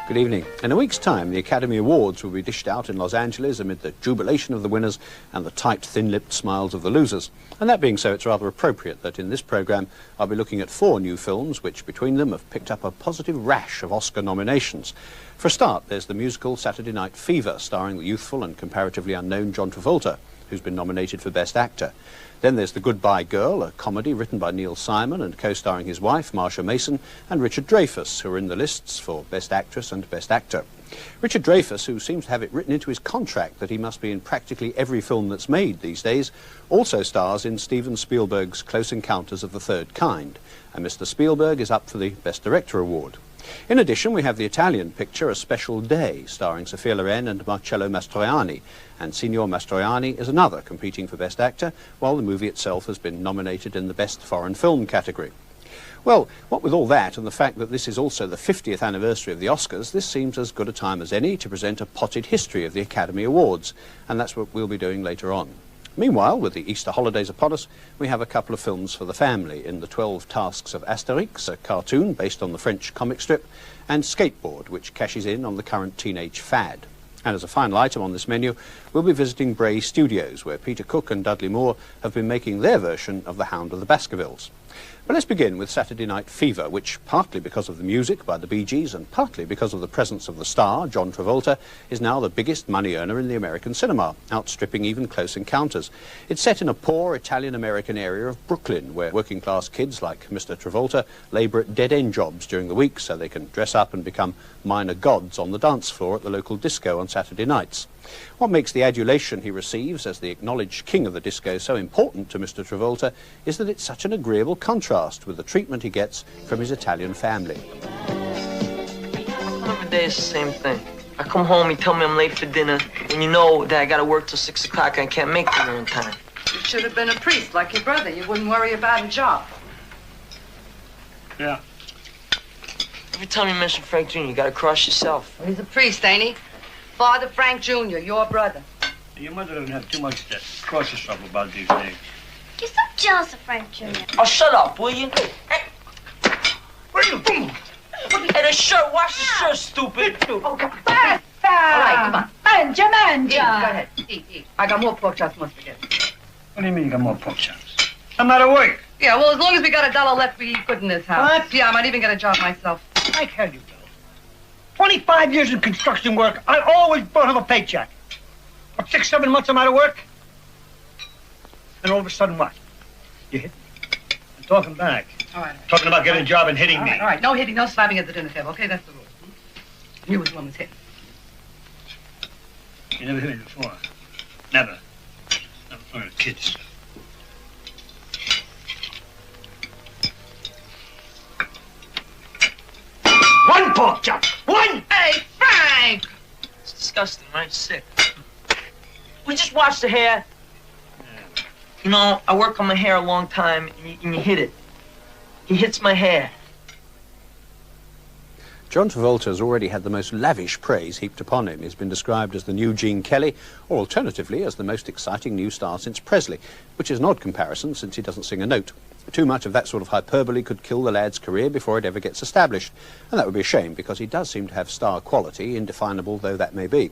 Good evening. In a week's time, the Academy Awards will be dished out in Los Angeles amid the jubilation of the winners and the tight, thin-lipped smiles of the losers. And that being so, it's rather appropriate that in this programme I'll be looking at 4 new films which, between them, have picked up a positive rash of Oscar nominations. For a start, there's the musical Saturday Night Fever, starring the youthful and comparatively unknown John Travolta, who's been nominated for Best Actor. Then there's The Goodbye Girl, a comedy written by Neil Simon and co-starring his wife, Marsha Mason, and Richard Dreyfuss, who are in the lists for Best Actress and Best Actor. Richard Dreyfuss, who seems to have it written into his contract that he must be in practically every film that's made these days, also stars in Steven Spielberg's Close Encounters of the Third Kind, and Mr. Spielberg is up for the Best Director award. In addition, we have the Italian picture A Special Day, starring Sophia Loren and Marcello Mastroianni, and Signor Mastroianni is another competing for Best Actor, while the movie itself has been nominated in the Best Foreign Film category. Well, what with all that and the fact that this is also the 50th anniversary of the Oscars, this seems as good a time as any to present a potted history of the Academy Awards, and that's what we'll be doing later on. Meanwhile, with the Easter holidays upon us, we have a couple of films for the family in The 12 Tasks of Asterix, a cartoon based on the French comic strip, and Skateboard, which cashes in on the current teenage fad. And as a final item on this menu, we'll be visiting Bray Studios, where Peter Cook and Dudley Moore have been making their version of The Hound of the Baskervilles. But let's begin with Saturday Night Fever, which, partly because of the music by the Bee Gees and partly because of the presence of the star, John Travolta, is now the biggest money earner in the American cinema, outstripping even Close Encounters. It's set in a poor Italian-American area of Brooklyn, where working-class kids like Mr. Travolta labour at dead-end jobs during the week so they can dress up and become minor gods on the dance floor at the local disco on Saturday nights. What makes the adulation he receives as the acknowledged king of the disco so important to Mr. Travolta is that it's such an agreeable contrast with the treatment he gets from his Italian family. Every day is the same thing. I come home, you tell me I'm late for dinner, and you know that I gotta work till 6 o'clock and I can't make dinner in time. You should have been a priest like your brother. You wouldn't worry about a job. Yeah. Every time you mention Frank Jr., you gotta cross yourself. He's a priest, ain't he? Father Frank Jr., your brother. Your mother doesn't have too much to cross herself about these days. You're so jealous of Frank Jr. Oh, shut up, will you? Hey. Where are you going? Hey, the shirt, wash the shirt, stupid. Oh, come on. All right, come on. Manja, manja. Eat, go ahead. Eat. I got more pork chops, more spaghetti. What do you mean you got more pork chops? I'm out of work. Yeah, well, as long as we got $1 left, we eat good in this house. What? Yeah, I might even get a job myself. I tell you, Bill. 25 years in construction work, I always brought him a paycheck. But 6, 7 months I'm out of work. And all of a sudden, what? You hit me. I'm talking back. All right. Talking about getting a job and hitting me. All right. No hitting, no slapping at the dinner table. Okay, that's the rule. You was the one who's hit. You never hit me before. Never. Not in front of kids. One pork chop! One! Hey, Frank! It's disgusting, right? Sick. We just washed the hair. You know, I work on my hair a long time, and you hit it. He hits my hair. John Travolta has already had the most lavish praise heaped upon him. He's been described as the new Gene Kelly, or alternatively as the most exciting new star since Presley, which is an odd comparison since he doesn't sing a note. Too much of that sort of hyperbole could kill the lad's career before it ever gets established, and that would be a shame because he does seem to have star quality, indefinable though that may be.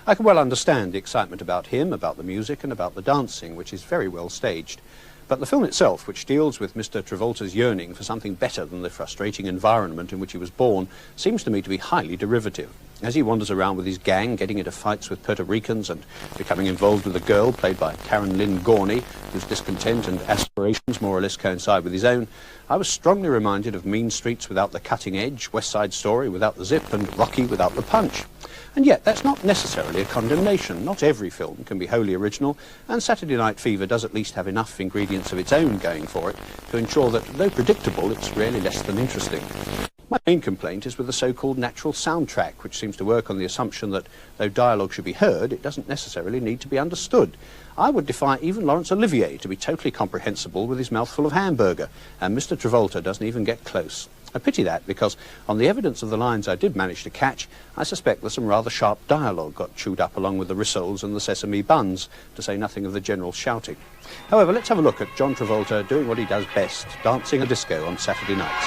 I can well understand the excitement about him, about the music and about the dancing, which is very well staged. But the film itself, which deals with Mr. Travolta's yearning for something better than the frustrating environment in which he was born, seems to me to be highly derivative. As he wanders around with his gang, getting into fights with Puerto Ricans and becoming involved with a girl played by Karen Lynn Gorney, whose discontent and aspirations more or less coincide with his own, I was strongly reminded of Mean Streets without the cutting edge, West Side Story without the zip, and Rocky without the punch. And yet, that's not necessarily a condemnation. Not every film can be wholly original, and Saturday Night Fever does at least have enough ingredients of its own going for it to ensure that, though predictable, it's really less than interesting. My main complaint is with the so-called natural soundtrack, which seems to work on the assumption that, though dialogue should be heard, it doesn't necessarily need to be understood. I would defy even Laurence Olivier to be totally comprehensible with his mouthful of hamburger, and Mr. Travolta doesn't even get close. I pity that, because on the evidence of the lines I did manage to catch, I suspect that some rather sharp dialogue got chewed up along with the rissoles and the sesame buns, to say nothing of the general shouting. However, let's have a look at John Travolta doing what he does best, dancing a disco on Saturday nights.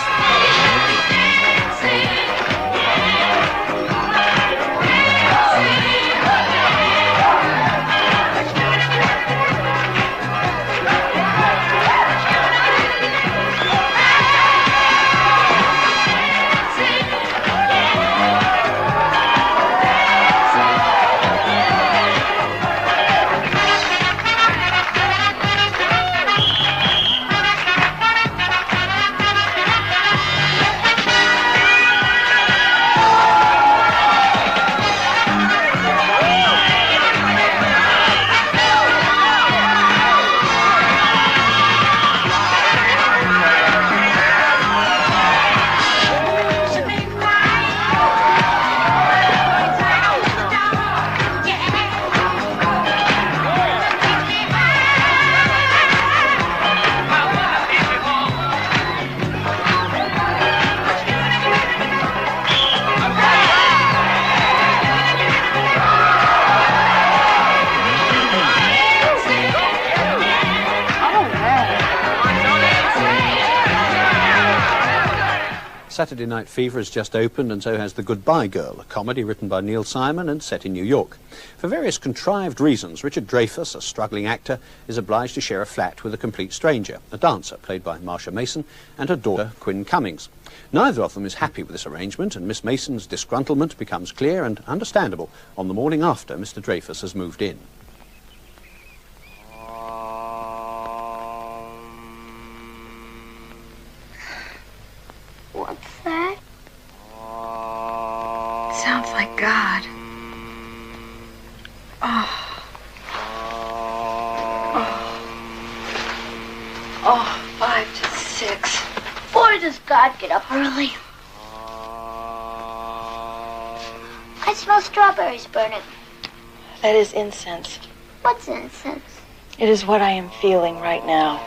Saturday Night Fever has just opened, and so has The Goodbye Girl, a comedy written by Neil Simon and set in New York. For various contrived reasons, Richard Dreyfuss, a struggling actor, is obliged to share a flat with a complete stranger, a dancer played by Marsha Mason, and her daughter, Quinn Cummings. Neither of them is happy with this arrangement, and Miss Mason's disgruntlement becomes clear and understandable on the morning after Mr. Dreyfuss has moved in. What's that? Sounds like God. Oh. Oh, 5 to 6. Boy, does God get up early. I smell strawberries burning. That is incense. What's incense? It is what I am feeling right now.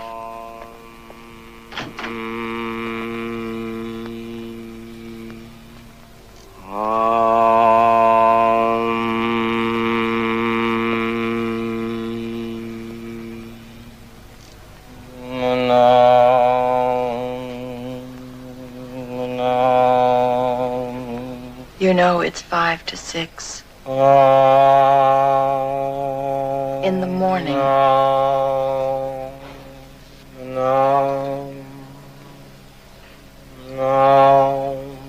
You know it's 5 to 6. In the morning.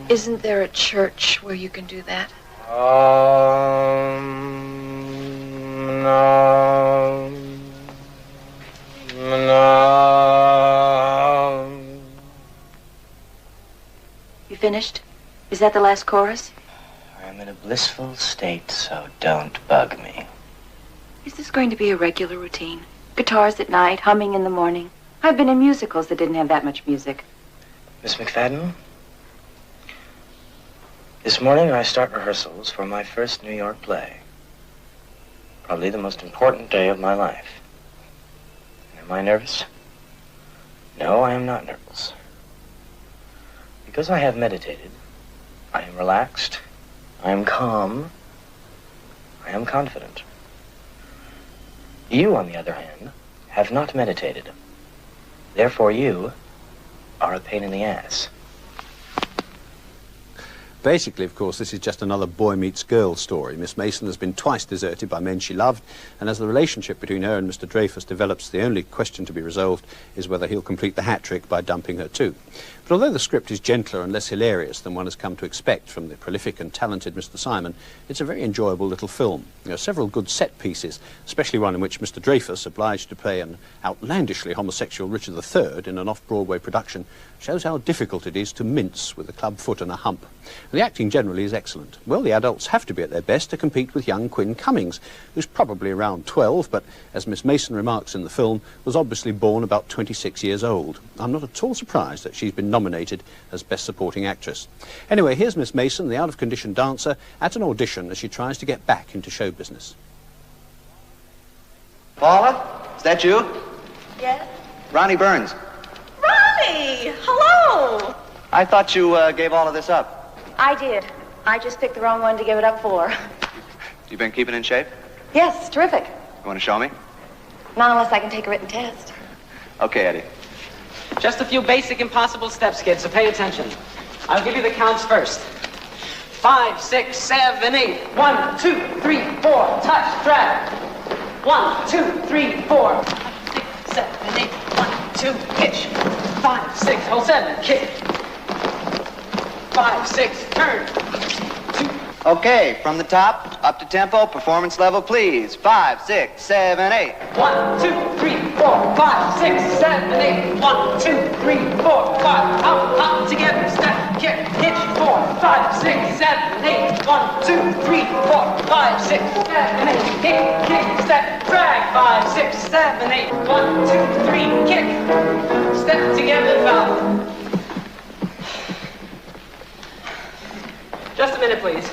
Isn't there a church where you can do that? You finished? Is that the last chorus? I'm in a blissful state, so don't bug me. Is this going to be a regular routine? Guitars at night, humming in the morning. I've been in musicals that didn't have that much music. Miss McFadden, this morning I start rehearsals for my first New York play. Probably the most important day of my life. Am I nervous? No, I am not nervous. Because I have meditated, I am relaxed, I am calm, I am confident. You, on the other hand, have not meditated. Therefore, you are a pain in the ass. Basically, of course, this is just another boy meets girl story. Miss Mason has been twice deserted by men she loved, and as the relationship between her and Mr. Dreyfuss develops, the only question to be resolved is whether he'll complete the hat trick by dumping her too. But But although the script is gentler and less hilarious than one has come to expect from the prolific and talented Mr. Simon, it's a very enjoyable little film. There are several good set pieces, especially one in which Mr. Dreyfus, obliged to play an outlandishly homosexual Richard III in an off-Broadway production, shows how difficult it is to mince with a club foot and a hump. And the acting generally is excellent. Well, the adults have to be at their best to compete with young Quinn Cummings, who's probably around 12, but as Miss Mason remarks in the film, was obviously born about 26 years old. I'm not at all surprised that she's been nominated as Best Supporting Actress. Anyway, here's Miss Mason, the out-of-condition dancer, at an audition as she tries to get back into show business. Paula, is that you? Yes? Ronnie Burns. Ronnie! Hello! I thought you gave all of this up. I did. I just picked the wrong one to give it up for. You been keeping in shape? Yes, terrific. You want to show me? Not unless I can take a written test. Okay, Eddie. Just a few basic impossible steps, kids, so pay attention. I'll give you the counts first. 5, 6, 7, 8. 1, 2, 3, 4. Touch, drag. 1, 2, 3, 4. 5, 6, 7, 8. 1, 2, hitch. 5, 6, hold 7, kick. 5, 6, turn. Okay, from the top, up to tempo, performance level, please. 5, 6, 7, 8. 1, 2, 3, 4, 5, 6, 7, 8. 1, 2, 3, 4, 5. Hop, hop, together, step, kick, hitch. 4, 5, 6, 7, 8. 1, 2, 3, 4, 5, 6, 7, 8. Kick, kick, step, drag. 5, 6, 7, 8. 1, 2, 3, kick. Step together, foul. Just a minute, please.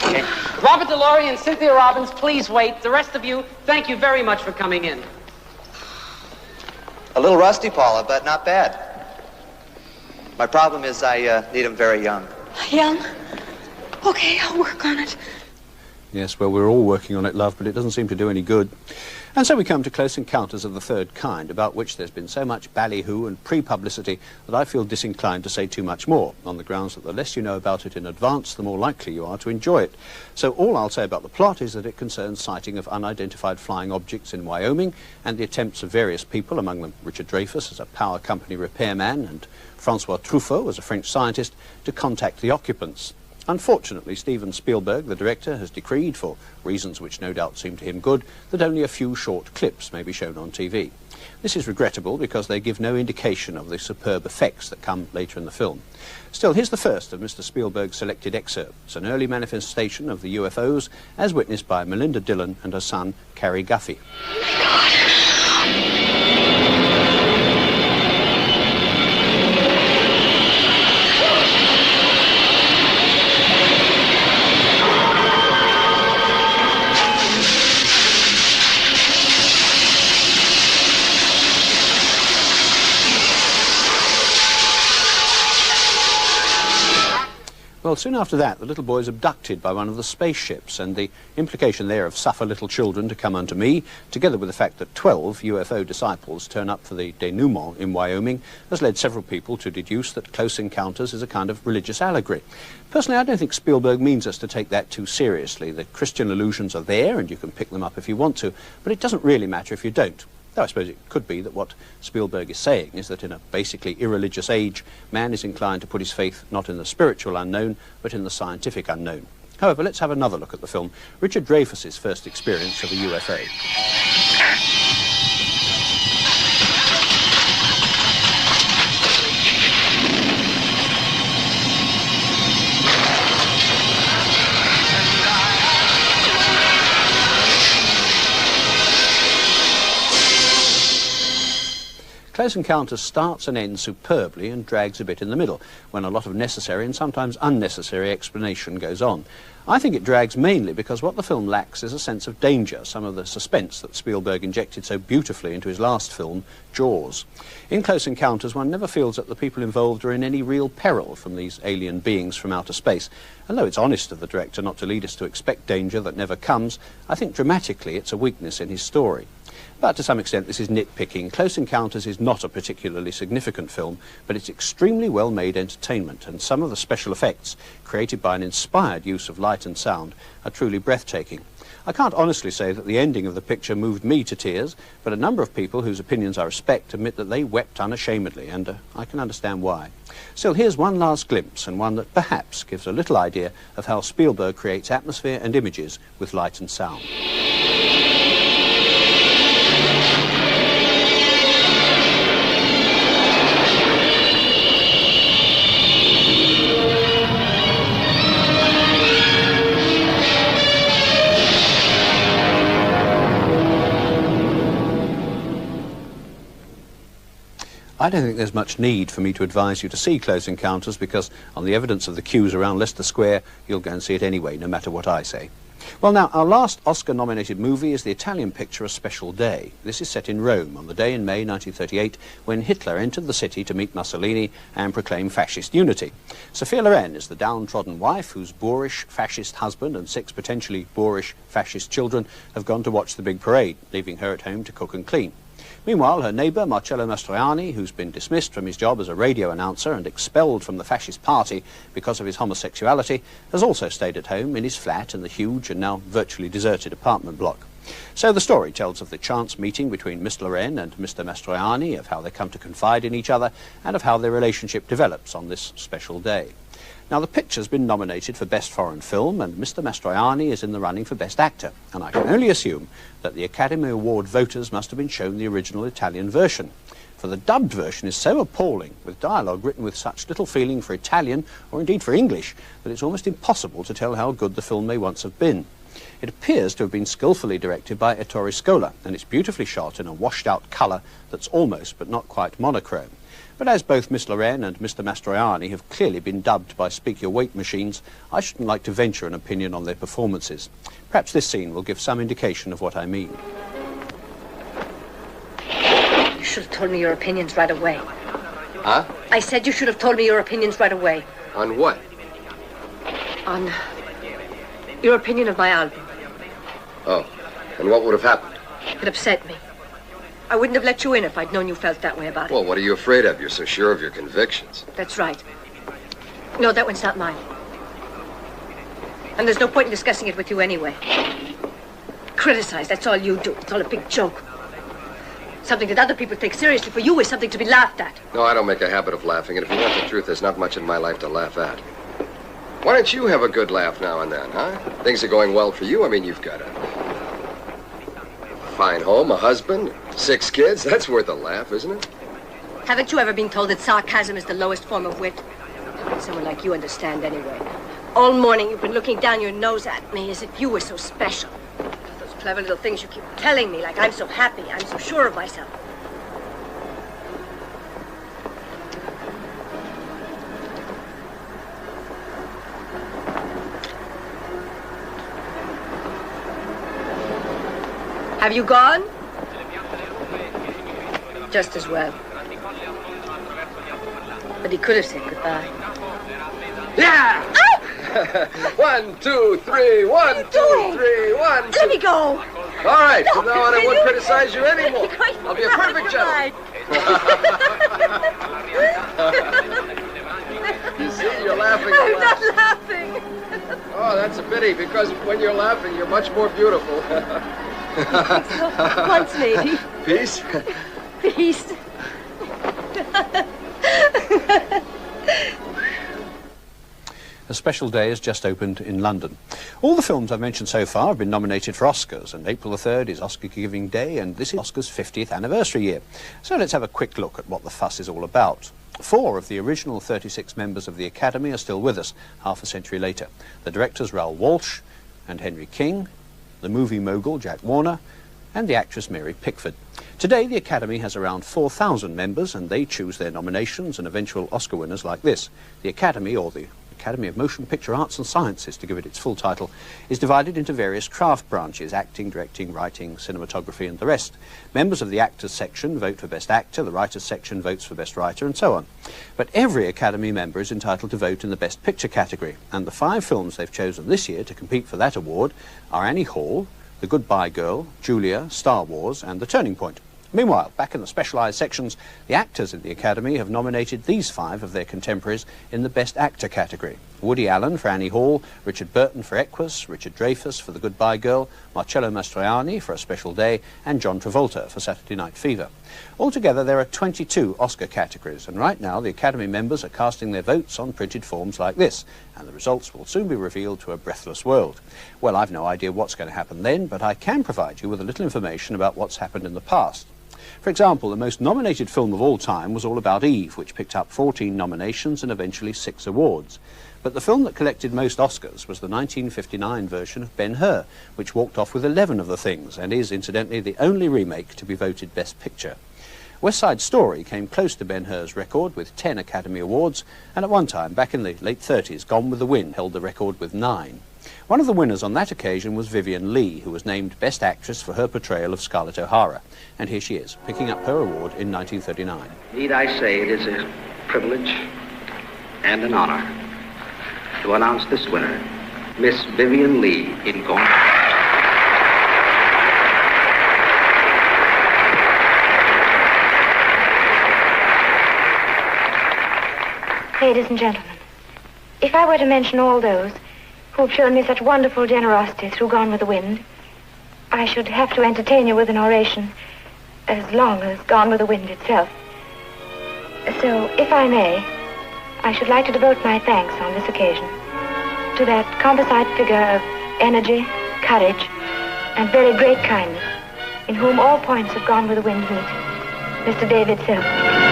Okay. Robert Delory and Cynthia Robbins, please wait. The rest of you, thank you very much for coming in. A little rusty, Paula, but not bad. My problem is I need him very young. Young? Okay, I'll work on it. Yes, well, we're all working on it, love, but it doesn't seem to do any good. And so we come to Close Encounters of the Third Kind, about which there's been so much ballyhoo and pre-publicity that I feel disinclined to say too much more, on the grounds that the less you know about it in advance, the more likely you are to enjoy it. So all I'll say about the plot is that it concerns sighting of unidentified flying objects in Wyoming, and the attempts of various people, among them Richard Dreyfus as a power company repairman and Francois Truffaut as a French scientist, to contact the occupants. Unfortunately, Steven Spielberg, the director, has decreed, for reasons which no doubt seem to him good, that only a few short clips may be shown on TV. This is regrettable because they give no indication of the superb effects that come later in the film. Still, here's the first of Mr. Spielberg's selected excerpts, an early manifestation of the UFOs, as witnessed by Melinda Dillon and her son, Cary Guffey. Well, soon after that, the little boy is abducted by one of the spaceships, and the implication there of suffer little children to come unto me, together with the fact that 12 UFO disciples turn up for the denouement in Wyoming, has led several people to deduce that Close Encounters is a kind of religious allegory. Personally, I don't think Spielberg means us to take that too seriously. The Christian allusions are there, and you can pick them up if you want to, but it doesn't really matter if you don't. Though I suppose it could be that what Spielberg is saying is that in a basically irreligious age, man is inclined to put his faith not in the spiritual unknown, but in the scientific unknown. However, let's have another look at the film, Richard Dreyfuss's first experience of a UFO. Close Encounters starts and ends superbly and drags a bit in the middle, when a lot of necessary and sometimes unnecessary explanation goes on. I think it drags mainly because what the film lacks is a sense of danger, some of the suspense that Spielberg injected so beautifully into his last film, Jaws. In Close Encounters, one never feels that the people involved are in any real peril from these alien beings from outer space. And though it's honest of the director not to lead us to expect danger that never comes, I think dramatically it's a weakness in his story. But to some extent this is nitpicking. Close Encounters is not a particularly significant film, but it's extremely well-made entertainment, and some of the special effects, created by an inspired use of light and sound, are truly breathtaking. I can't honestly say that the ending of the picture moved me to tears, but a number of people whose opinions I respect admit that they wept unashamedly, and I can understand why. Still, here's one last glimpse, and one that perhaps gives a little idea of how Spielberg creates atmosphere and images with light and sound. I don't think there's much need for me to advise you to see Close Encounters, because on the evidence of the queues around Leicester Square, you'll go and see it anyway, no matter what I say. Well, now, our last Oscar-nominated movie is the Italian picture A Special Day. This is set in Rome on the day in May 1938 when Hitler entered the city to meet Mussolini and proclaim fascist unity. Sophia Loren is the downtrodden wife whose boorish fascist husband and 6 potentially boorish fascist children have gone to watch the big parade, leaving her at home to cook and clean. Meanwhile, her neighbour, Marcello Mastroianni, who's been dismissed from his job as a radio announcer and expelled from the fascist party because of his homosexuality, has also stayed at home in his flat in the huge and now virtually deserted apartment block. So the story tells of the chance meeting between Miss Loren and Mr. Mastroianni, of how they come to confide in each other, and of how their relationship develops on this special day. Now, the picture's been nominated for Best Foreign Film, and Mr. Mastroianni is in the running for Best Actor, and I can only assume that the Academy Award voters must have been shown the original Italian version. For the dubbed version is so appalling, with dialogue written with such little feeling for Italian, or indeed for English, that it's almost impossible to tell how good the film may once have been. It appears to have been skillfully directed by Ettore Scola, and it's beautifully shot in a washed-out colour that's almost but not quite monochrome. But as both Miss Loren and Mr. Mastroianni have clearly been dubbed by speak-your-weight machines, I shouldn't like to venture an opinion on their performances. Perhaps this scene will give some indication of what I mean. You should have told me your opinions right away. Huh? I said you should have told me your opinions right away. On what? On your opinion of my album. Oh, and what would have happened? It upset me. I wouldn't have let you in if I'd known you felt that way about it. Well, what are you afraid of? You're so sure of your convictions. That's right. No, that one's not mine. And there's no point in discussing it with you anyway. Criticize, that's all you do. It's all a big joke. Something that other people take seriously for you is something to be laughed at. No, I don't make a habit of laughing, and if you want the truth, there's not much in my life to laugh at. Why don't you have a good laugh now and then, huh? Things are going well for you. I mean, you've got a fine home, a husband, 6 kids. That's worth a laugh, isn't it? Haven't you ever been told that sarcasm is the lowest form of wit? How can someone like you understand anyway? All morning you've been looking down your nose at me as if you were so special. Those clever little things you keep telling me, like I'm so happy, I'm so sure of myself. Have you gone? Just as well. But he could have said goodbye. Yeah! 1, 2, 3, 1, 2, 3, 1, 2. Let me go. All right, No, from now on I won't really? criticize you anymore. I'll be a perfect gentleman. You see, you're laughing. I'm not laughing. Oh, that's a pity, because when you're laughing, you're much more beautiful. Once, maybe. Peace? Peace. A Special Day has just opened in London. All the films I've mentioned so far have been nominated for Oscars, and April the 3rd is Oscar Giving Day, and this is Oscar's 50th anniversary year. So let's have a quick look at what the fuss is all about. 4 of the original 36 members of the Academy are still with us, half a century later. The directors Raoul Walsh and Henry King, the movie mogul Jack Warner, and the actress Mary Pickford. Today, the Academy has around 4,000 members, and they choose their nominations and eventual Oscar winners like this. The Academy, or the Academy of Motion Picture Arts and Sciences, to give it its full title, is divided into various craft branches: acting, directing, writing, cinematography, and the rest. Members of the actors section vote for Best Actor, the writers section votes for Best Writer, and so on. But every Academy member is entitled to vote in the Best Picture category, and the 5 films they've chosen this year to compete for that award are Annie Hall, The Goodbye Girl, Julia, Star Wars, and The Turning Point. Meanwhile, back in the specialised sections, the actors in the Academy have nominated these 5 of their contemporaries in the Best Actor category. Woody Allen for Annie Hall, Richard Burton for Equus, Richard Dreyfuss for The Goodbye Girl, Marcello Mastroianni for A Special Day, and John Travolta for Saturday Night Fever. Altogether, there are 22 Oscar categories, and right now the Academy members are casting their votes on printed forms like this, and the results will soon be revealed to a breathless world. Well, I've no idea what's going to happen then, but I can provide you with a little information about what's happened in the past. For example, the most nominated film of all time was All About Eve, which picked up 14 nominations and eventually 6 awards. But the film that collected most Oscars was the 1959 version of Ben-Hur, which walked off with 11 of the things, and is, incidentally, the only remake to be voted Best Picture. West Side Story came close to Ben-Hur's record with 10 Academy Awards, and at one time, back in the late 30s, Gone with the Wind held the record with 9. One of the winners on that occasion was Vivien Leigh, who was named Best Actress for her portrayal of Scarlett O'Hara. And here she is, picking up her award in 1939. Need I say it is a privilege and an honor to announce this winner, Miss Vivien Leigh in Gone. Ladies and gentlemen, if I were to mention all those who have shown me such wonderful generosity through Gone with the Wind, I should have to entertain you with an oration as long as Gone with the Wind itself. So, if I may, I should like to devote my thanks on this occasion to that composite figure of energy, courage, and very great kindness, in whom all points of Gone with the Wind meet, Mr. David Silver.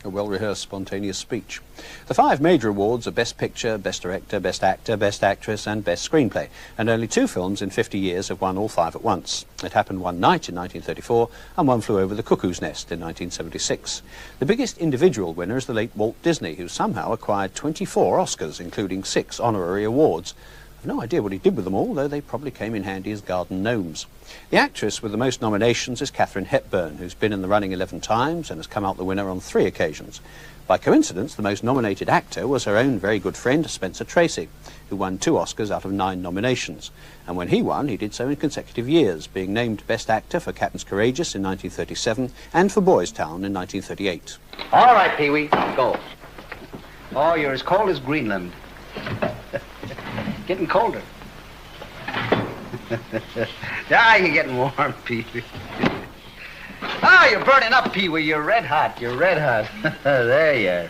A well-rehearsed, spontaneous speech. The 5 major awards are Best Picture, Best Director, Best Actor, Best Actress, and Best Screenplay, and only 2 films in 50 years have won all 5 at once. It happened one night in 1934, and One Flew Over the Cuckoo's Nest in 1976. The biggest individual winner is the late Walt Disney, who somehow acquired 24 Oscars, including 6 honorary awards. I've no idea what he did with them all, though they probably came in handy as garden gnomes. The actress with the most nominations is Katharine Hepburn, who's been in the running 11 times and has come out the winner on 3 occasions. By coincidence, the most nominated actor was her own very good friend, Spencer Tracy, who won 2 Oscars out of 9 nominations. And when he won, he did so in consecutive years, being named Best Actor for Captain's Courageous in 1937 and for Boys Town in 1938. All right, Pee-wee, go. Oh, you're as cold as Greenland. Getting colder. Ah, you're getting warm, Pee-wee. Ah, you're burning up, Pee-wee. You're red hot. You're red hot. There you are.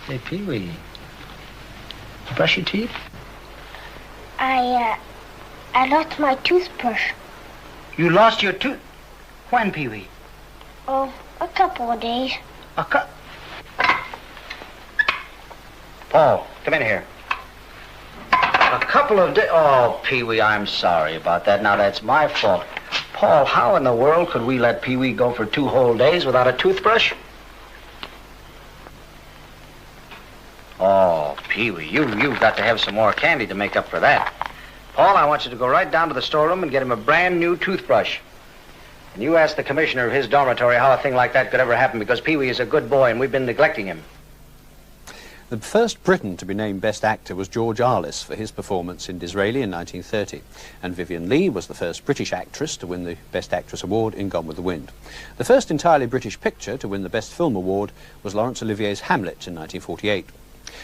Say, Pee-wee, you brush your teeth? I lost my toothbrush. You lost your tooth? When, Pee-wee? Oh, a couple of days. Paul, come in here. A couple of days. Oh, Pee-wee, I'm sorry about that. Now, that's my fault. Paul, how in the world could we let Pee-wee go for 2 whole days without a toothbrush? Oh, Pee-wee, you've got to have some more candy to make up for that. Paul, I want you to go right down to the storeroom and get him a brand new toothbrush. And you ask the commissioner of his dormitory how a thing like that could ever happen, because Pee-wee is a good boy and we've been neglecting him. The first Briton to be named Best Actor was George Arliss for his performance in Disraeli in 1930, and Vivien Leigh was the first British actress to win the Best Actress award in Gone with the Wind. The first entirely British picture to win the Best Film award was Laurence Olivier's Hamlet in 1948.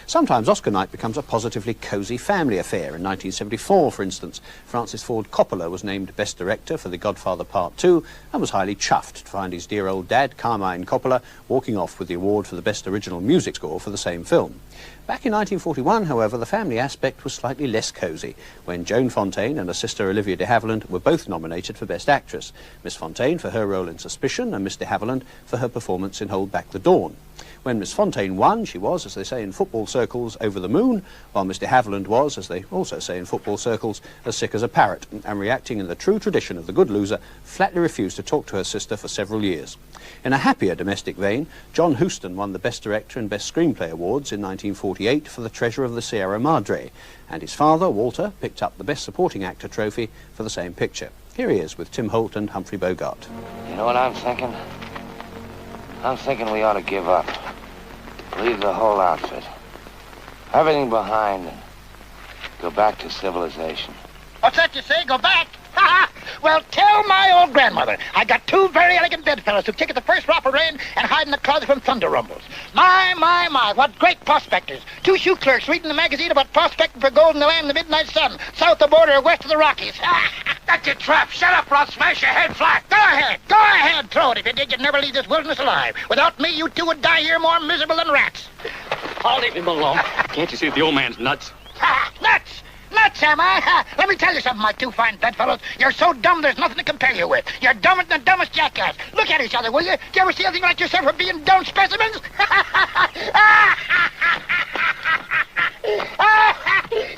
Sometimes Oscar night becomes a positively cosy family affair. In 1974, for instance, Francis Ford Coppola was named Best Director for The Godfather Part 2 and was highly chuffed to find his dear old dad, Carmine Coppola, walking off with the award for the Best Original Music Score for the same film. Back in 1941, however, the family aspect was slightly less cosy, when Joan Fontaine and her sister Olivia de Havilland were both nominated for Best Actress, Miss Fontaine for her role in Suspicion and Miss de Havilland for her performance in Hold Back the Dawn. When Miss Fontaine won, she was, as they say in football circles, over the moon, while Miss de Havilland was, as they also say in football circles, as sick as a parrot, and reacting in the true tradition of the good loser, flatly refused to talk to her sister for several years. In a happier domestic vein, John Huston won the Best Director and Best Screenplay awards in 1948 for The Treasure of the Sierra Madre, and his father, Walter, picked up the Best Supporting Actor trophy for the same picture. Here he is with Tim Holt and Humphrey Bogart. You know what I'm thinking? I'm thinking we ought to give up. Leave the whole outfit. Everything behind and go back to civilization. What's that you say? Go back? Ha ha! Well, tell my old grandmother I got two very elegant bedfellows who kick at the first drop of rain and hide in the closet from thunder rumbles. My, what great prospectors. Two shoe clerks reading the magazine about prospecting for gold in the land of the midnight sun, south the border or west of the Rockies. That's your trap. Shut up or I'll smash your head flat. Go ahead, throw it. If you did, you'd never leave this wilderness alive. Without me, you two would die here more miserable than rats. I'll leave him alone. Can't you see the old man's nuts? Nuts! Nuts, am I? Let me tell you something, my two fine bedfellows. You're so dumb there's nothing to compare you with. You're dumber than the dumbest jackass. Look at each other, will you? Do you ever see anything like yourself for being dumb specimens?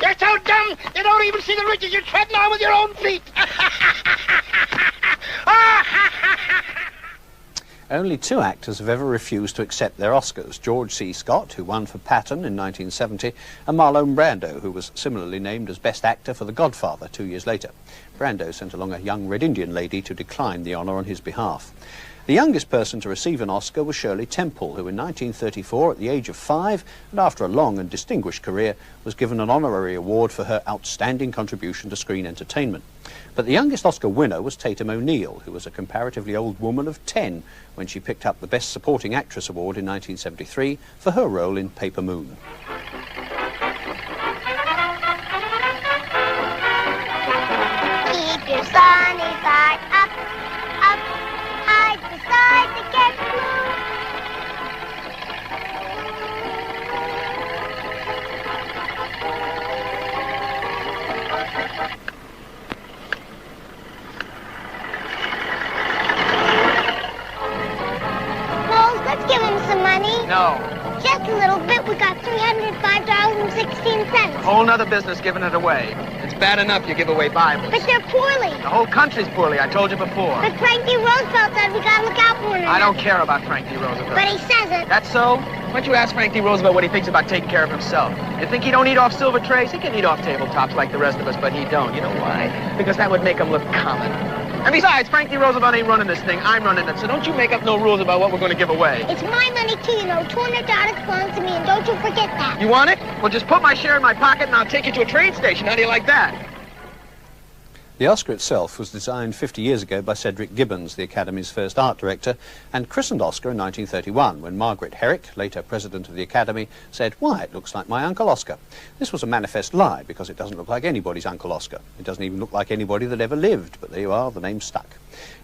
You're so dumb, you don't even see the ridges you're treading on with your own feet. Only two actors have ever refused to accept their Oscars: George C. Scott, who won for Patton in 1970, and Marlon Brando, who was similarly named as Best Actor for The Godfather 2 years later. Brando sent along a young Red Indian lady to decline the honour on his behalf. The youngest person to receive an Oscar was Shirley Temple, who in 1934, at the age of 5, and after a long and distinguished career, was given an honorary award for her outstanding contribution to screen entertainment. But the youngest Oscar winner was Tatum O'Neal, who was a comparatively old woman of 10 when she picked up the Best Supporting Actress award in 1973 for her role in Paper Moon. Keep your sunny side up, up, hide the side that gets blue. Rose, let's give him some money. No. Just a little bit. We got $305.16. Whole nother business giving it away. It's bad enough you give away Bibles. But they're poorly. The whole country's poorly, I told you before. But Frankie Roosevelt said we gotta look out for one another. I don't care about Frankie Roosevelt. But he says it. That's so? Why don't you ask Frankie Roosevelt what he thinks about taking care of himself? You think he don't eat off silver trays? He can eat off tabletops like the rest of us, but he don't. You know why? Because that would make him look common. And besides, Frankie Roosevelt ain't running this thing. I'm running it, so don't you make up no rules about what we're going to give away. It's my money, too, you know. $200 belongs to me, and don't you forget that. You want it? Well, just put my share in my pocket, and I'll take you to a train station. How do you like that? The Oscar itself was designed 50 years ago by Cedric Gibbons, the Academy's first art director, and christened Oscar in 1931, when Margaret Herrick, later president of the Academy, said, "Why, it looks like my Uncle Oscar." This was a manifest lie, because it doesn't look like anybody's Uncle Oscar. It doesn't even look like anybody that ever lived, but there you are, the name stuck.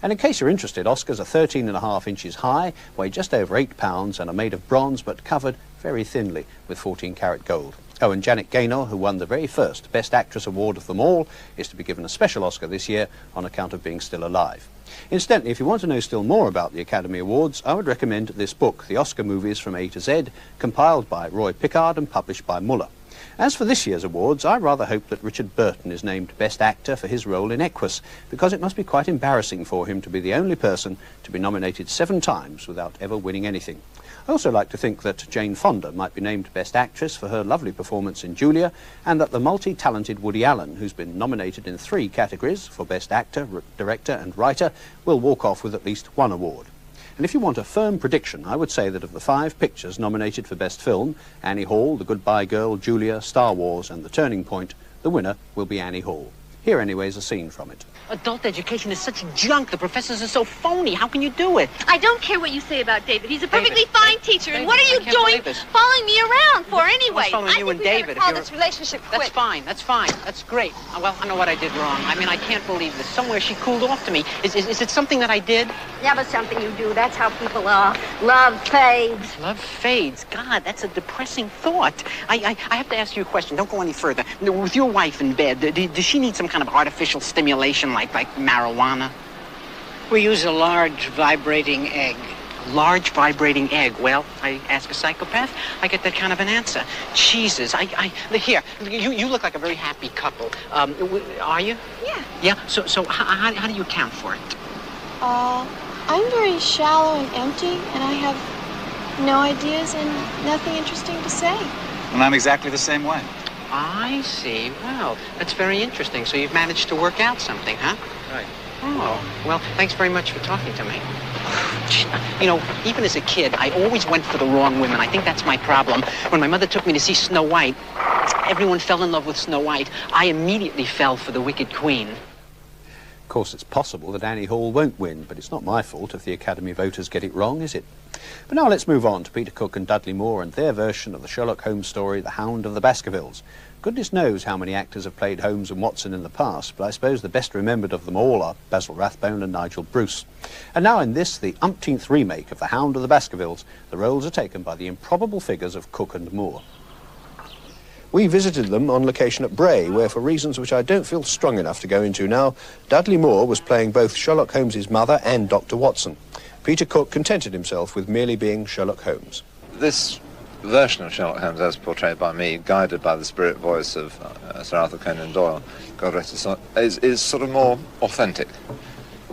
And in case you're interested, Oscars are 13.5 inches high, weigh just over 8 pounds, and are made of bronze, but covered very thinly with 14-karat gold. Oh, and Janet Gaynor, who won the very first Best Actress award of them all, is to be given a special Oscar this year on account of being still alive. Incidentally, if you want to know still more about the Academy Awards, I would recommend this book, The Oscar Movies from A to Z, compiled by Roy Pickard and published by Muller. As for this year's awards, I rather hope that Richard Burton is named Best Actor for his role in Equus, because it must be quite embarrassing for him to be the only person to be nominated 7 times without ever winning anything. I also like to think that Jane Fonda might be named Best Actress for her lovely performance in Julia, and that the multi-talented Woody Allen, who's been nominated in 3 categories for Best Actor, Director and Writer, will walk off with at least 1 award. And if you want a firm prediction, I would say that of the 5 pictures nominated for Best Film, Annie Hall, The Goodbye Girl, Julia, Star Wars and The Turning Point, the winner will be Annie Hall. Here, anyway, is a scene from it. Adult education is such junk. The professors are so phony. How can you do it? I don't care what you say about David. He's a perfectly David. fine teacher. David, And what are you I can't doing believe this. following me around for anyway? What's wrong with you and David? Call If you're- this relationship quit. That's fine. That's fine. That's great. Well, I know what I did wrong. I mean, I can't believe this. Somewhere she cooled off to me. Is it something that I did? Never something you do. That's how people are. Love fades. Love fades. God, that's a depressing thought. I have to ask you a question. Don't go any further. With your wife in bed, does she need some kind of artificial stimulation like marijuana? We use a large vibrating egg. Large vibrating egg. Well, I ask a psychopath, I get that kind of an answer. Jesus, here, you look like a very happy couple. Are you? Yeah. Yeah? So how do you account for it? I'm very shallow and empty, and I have no ideas and nothing interesting to say. And I'm exactly the same way. I see. Well, that's very interesting. So you've managed to work out something, huh? Right. Oh, well, thanks very much for talking to me. You know, even as a kid, I always went for the wrong women. I think that's my problem. When my mother took me to see Snow White, everyone fell in love with Snow White. I immediately fell for the Wicked Queen. Of course, it's possible that Annie Hall won't win, but it's not my fault if the Academy voters get it wrong, is it? But now let's move on to Peter Cook and Dudley Moore and their version of the Sherlock Holmes story, The Hound of the Baskervilles. Goodness knows how many actors have played Holmes and Watson in the past, but I suppose the best remembered of them all are Basil Rathbone and Nigel Bruce. And now in this, the umpteenth remake of The Hound of the Baskervilles, the roles are taken by the improbable figures of Cook and Moore. We visited them on location at Bray, where, for reasons which I don't feel strong enough to go into now, Dudley Moore was playing both Sherlock Holmes's mother and Dr. Watson. Peter Cook contented himself with merely being Sherlock Holmes. This version of Sherlock Holmes, as portrayed by me, guided by the spirit voice of Sir Arthur Conan Doyle, God rest his soul, is sort of more authentic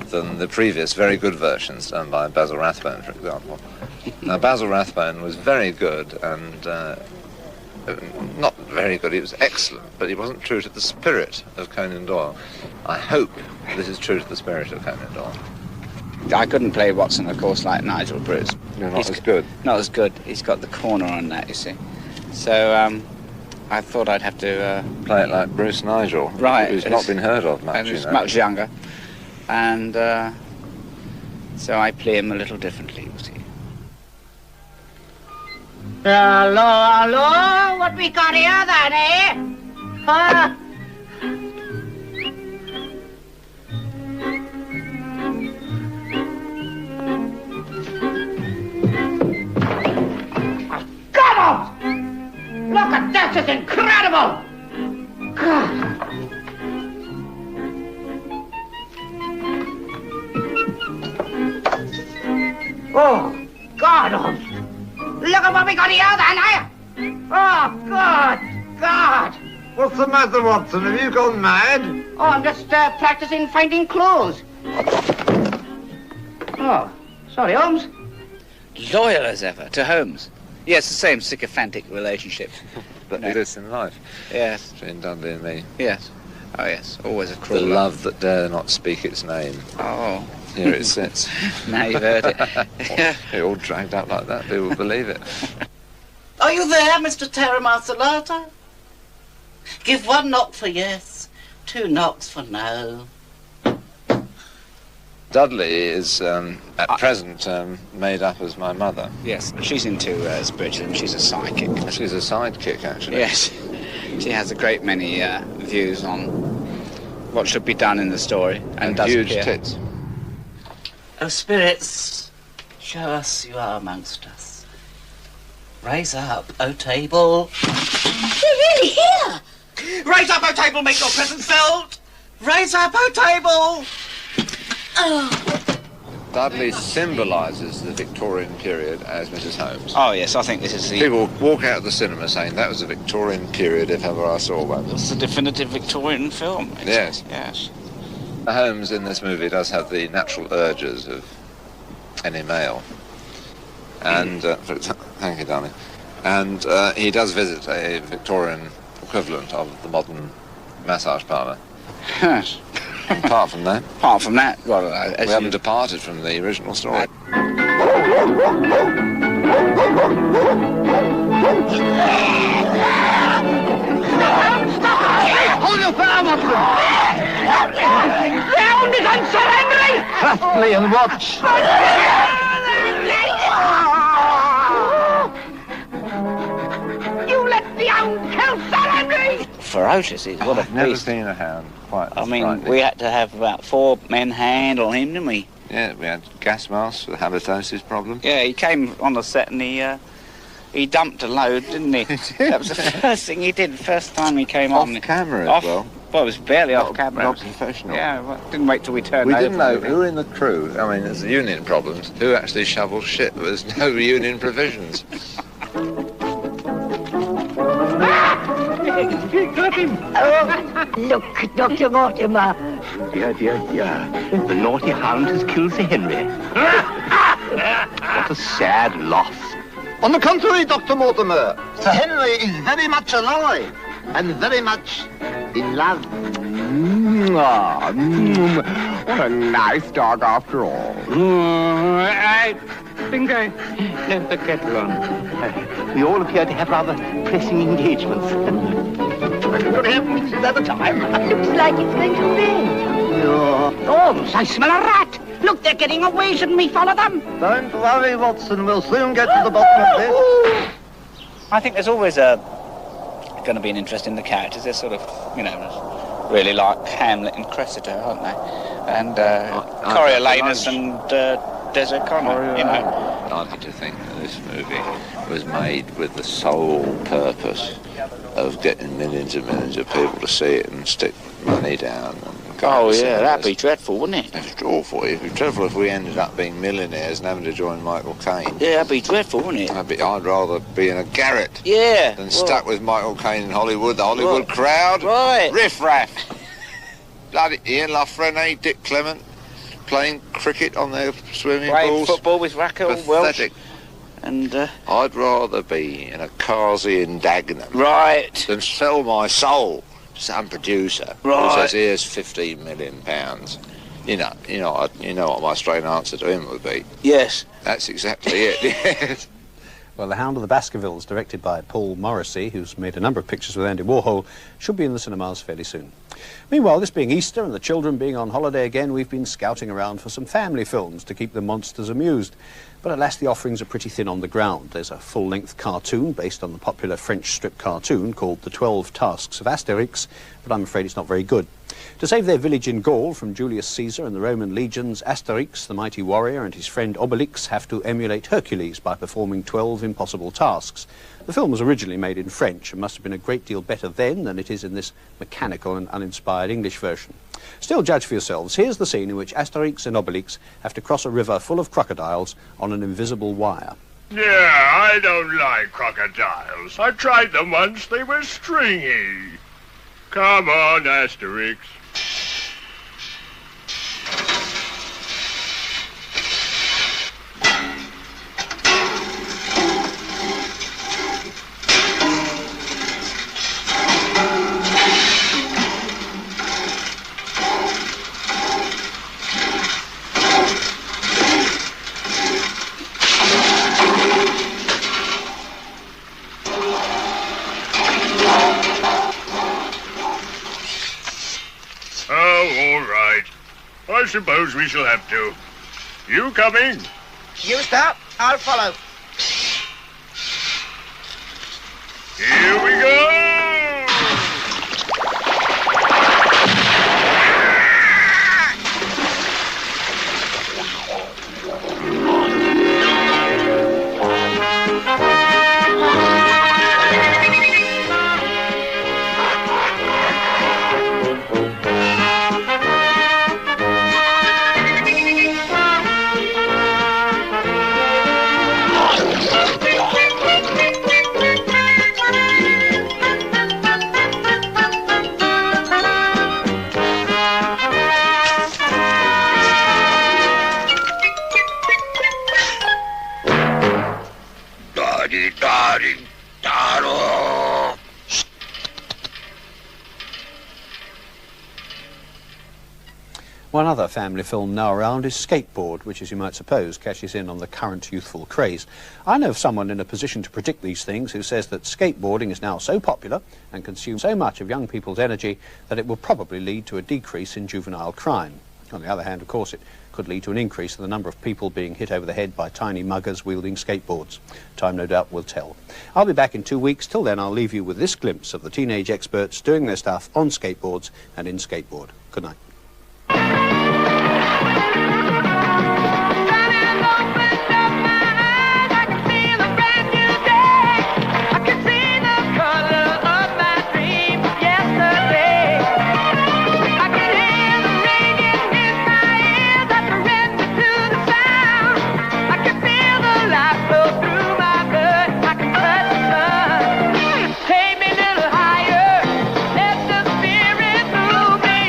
than the previous very good versions done by Basil Rathbone, for example. Now, Basil Rathbone was very good and not very good, he was excellent, but he wasn't true to the spirit of Conan Doyle. I hope this is true to the spirit of Conan Doyle. I couldn't play Watson, of course, like Nigel Bruce. You're not as good. Not as good. He's got the corner on that, you see. So I thought I'd have to play it like Bruce Nigel, right? Who's not been heard of much. And he's much younger, and so I play him a little differently, you see. Hello, what we got here then, eh? Huh? Look at this, it's incredible! God. Oh, God! Look at what we got here, then, eh? Oh, God! What's the matter, Watson? Have you gone mad? Oh, I'm just practicing finding clues. Oh, sorry, Holmes. Loyal as ever to Holmes. Yes, the same sycophantic relationship. But it is in life. Yes. Between Dudley and me. Yes. Oh, yes. Always a cruel The love that dare not speak its name. Oh. Here it sits. Now you've heard it. It all dragged up like that, people believe it. Are you there, Mr. Terra Marcellata? Give one knock for yes, 2 knocks for no. Dudley is, at present, made up as my mother. Yes, she's into spiritualism. She's a sidekick. She's a sidekick, actually. Yes. She has a great many views on what should be done in the story. And does huge appear. tits. Oh, spirits, show us you are amongst us. Raise up, O table. They're really here! Raise up, O table, make your presence felt! Raise up, O table! Oh. Dudley symbolises the Victorian period as Mrs. Holmes. Oh, yes, I think this is the... People walk out of the cinema saying that was the Victorian period if ever I saw one. It's a definitive Victorian film. Yes. Yes. Holmes in this movie does have the natural urges of any male. And, thank you, darling. And he does visit a Victorian equivalent of the modern massage parlour. Yes. Apart from that? Apart from that, well, we haven't departed from the original story. Hold your fire, Watson! The hound is unsurrendering! Trustly and watch. You let the hound kill Sir Henry! Ferocious, he's what a I've never beast. seen a hound quite I mean, frightening. we had to have about 4 men handle him, didn't we? Yeah, we had gas masks for the halitosis problem. Yeah, he came on the set and he dumped a load, didn't he? That was the first thing he did, first time he came on. Off camera as well. Well, it was barely off camera. Not professional. Yeah, well, didn't wait till we turned We over. didn't know who in the crew, I mean, there's union problems, who actually shovels shit. There was no union provisions. Got him! Oh, look, Dr. Mortimer. Dear, dear, dear. The naughty hound has killed Sir Henry. What a sad loss. On the contrary, Dr. Mortimer, Sir Henry is very much alive and very much in love. What a nice dog after all. I think I left the kettle on. We all appear to have rather pressing engagements. Good heavens, is that the time? Looks like it's going to rain. Holmes, I smell a rat. Look, they're getting away. Shouldn't we follow them? Don't worry, Watson. We'll soon get to the bottom of this. I think there's always going to be an interest in the characters. They're sort of, you know, really like Hamlet and Cressida, aren't they? And Coriolanus and Des O'Connor, you know. I like to think that this movie was made with the sole purpose of getting millions and millions of people to see it and stick money down. And oh, yeah, that'd be dreadful, wouldn't it? It's awful. It'd be dreadful if we ended up being millionaires and having to join Michael Caine. Yeah, that'd be dreadful, wouldn't it? I'd rather be in a garret than stuck with Michael Caine in Hollywood, the Hollywood crowd. Right. Riff-raff. Bloody Ian LaFreniere, Dick Clement, playing cricket on their swimming playing pools. Football with Raquel Welch. Pathetic. And I'd rather be in a Kazi in Dagenham than sell my soul to some producer who says, here's £15 million. You know what my straight answer to him would be. Yes. That's exactly it. Yes. Well, The Hound of the Baskervilles, directed by Paul Morrissey, who's made a number of pictures with Andy Warhol, should be in the cinemas fairly soon. Meanwhile, this being Easter and the children being on holiday again, we've been scouting around for some family films to keep the monsters amused. But alas, the offerings are pretty thin on the ground. There's a full-length cartoon based on the popular French strip cartoon called The 12 Tasks of Asterix, but I'm afraid it's not very good. To save their village in Gaul from Julius Caesar and the Roman legions, Asterix, the mighty warrior, and his friend Obelix have to emulate Hercules by performing 12 impossible tasks. The film was originally made in French and must have been a great deal better then than it is in this mechanical and uninspired English version. Still, judge for yourselves. Here's the scene in which Asterix and Obelix have to cross a river full of crocodiles on an invisible wire. Yeah, I don't like crocodiles. I tried them once. They were stringy. Come on, Asterix. I suppose we shall have to. You coming? You stop, I'll follow. Here we go! One other family film now around is Skateboard, which, as you might suppose, cashes in on the current youthful craze. I know of someone in a position to predict these things who says that skateboarding is now so popular and consumes so much of young people's energy that it will probably lead to a decrease in juvenile crime. On the other hand, of course, it could lead to an increase in the number of people being hit over the head by tiny muggers wielding skateboards. Time, no doubt, will tell. I'll be back in 2 weeks. Till then, I'll leave you with this glimpse of the teenage experts doing their stuff on skateboards and in Skateboard. Good night. Take me a little higher, let the spirit move me.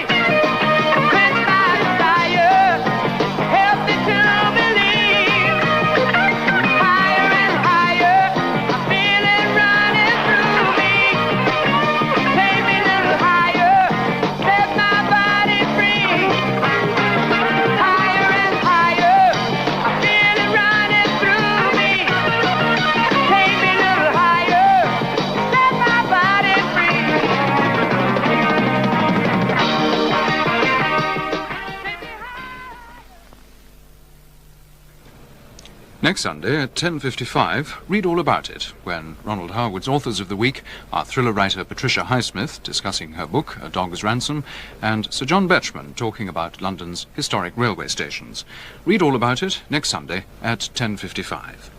Next Sunday at 10:55, read all about it, when Ronald Harwood's Authors of the Week are thriller writer Patricia Highsmith discussing her book, A Dog's Ransom, and Sir John Betchman talking about London's historic railway stations. Read all about it next Sunday at 10:55.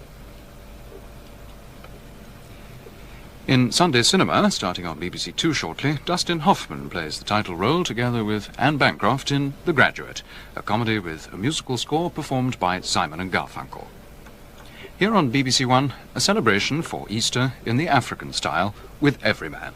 In Sunday cinema, starting on BBC Two shortly, Dustin Hoffman plays the title role together with Anne Bancroft in The Graduate, a comedy with a musical score performed by Simon and Garfunkel. Here on BBC One, a celebration for Easter in the African style with Everyman.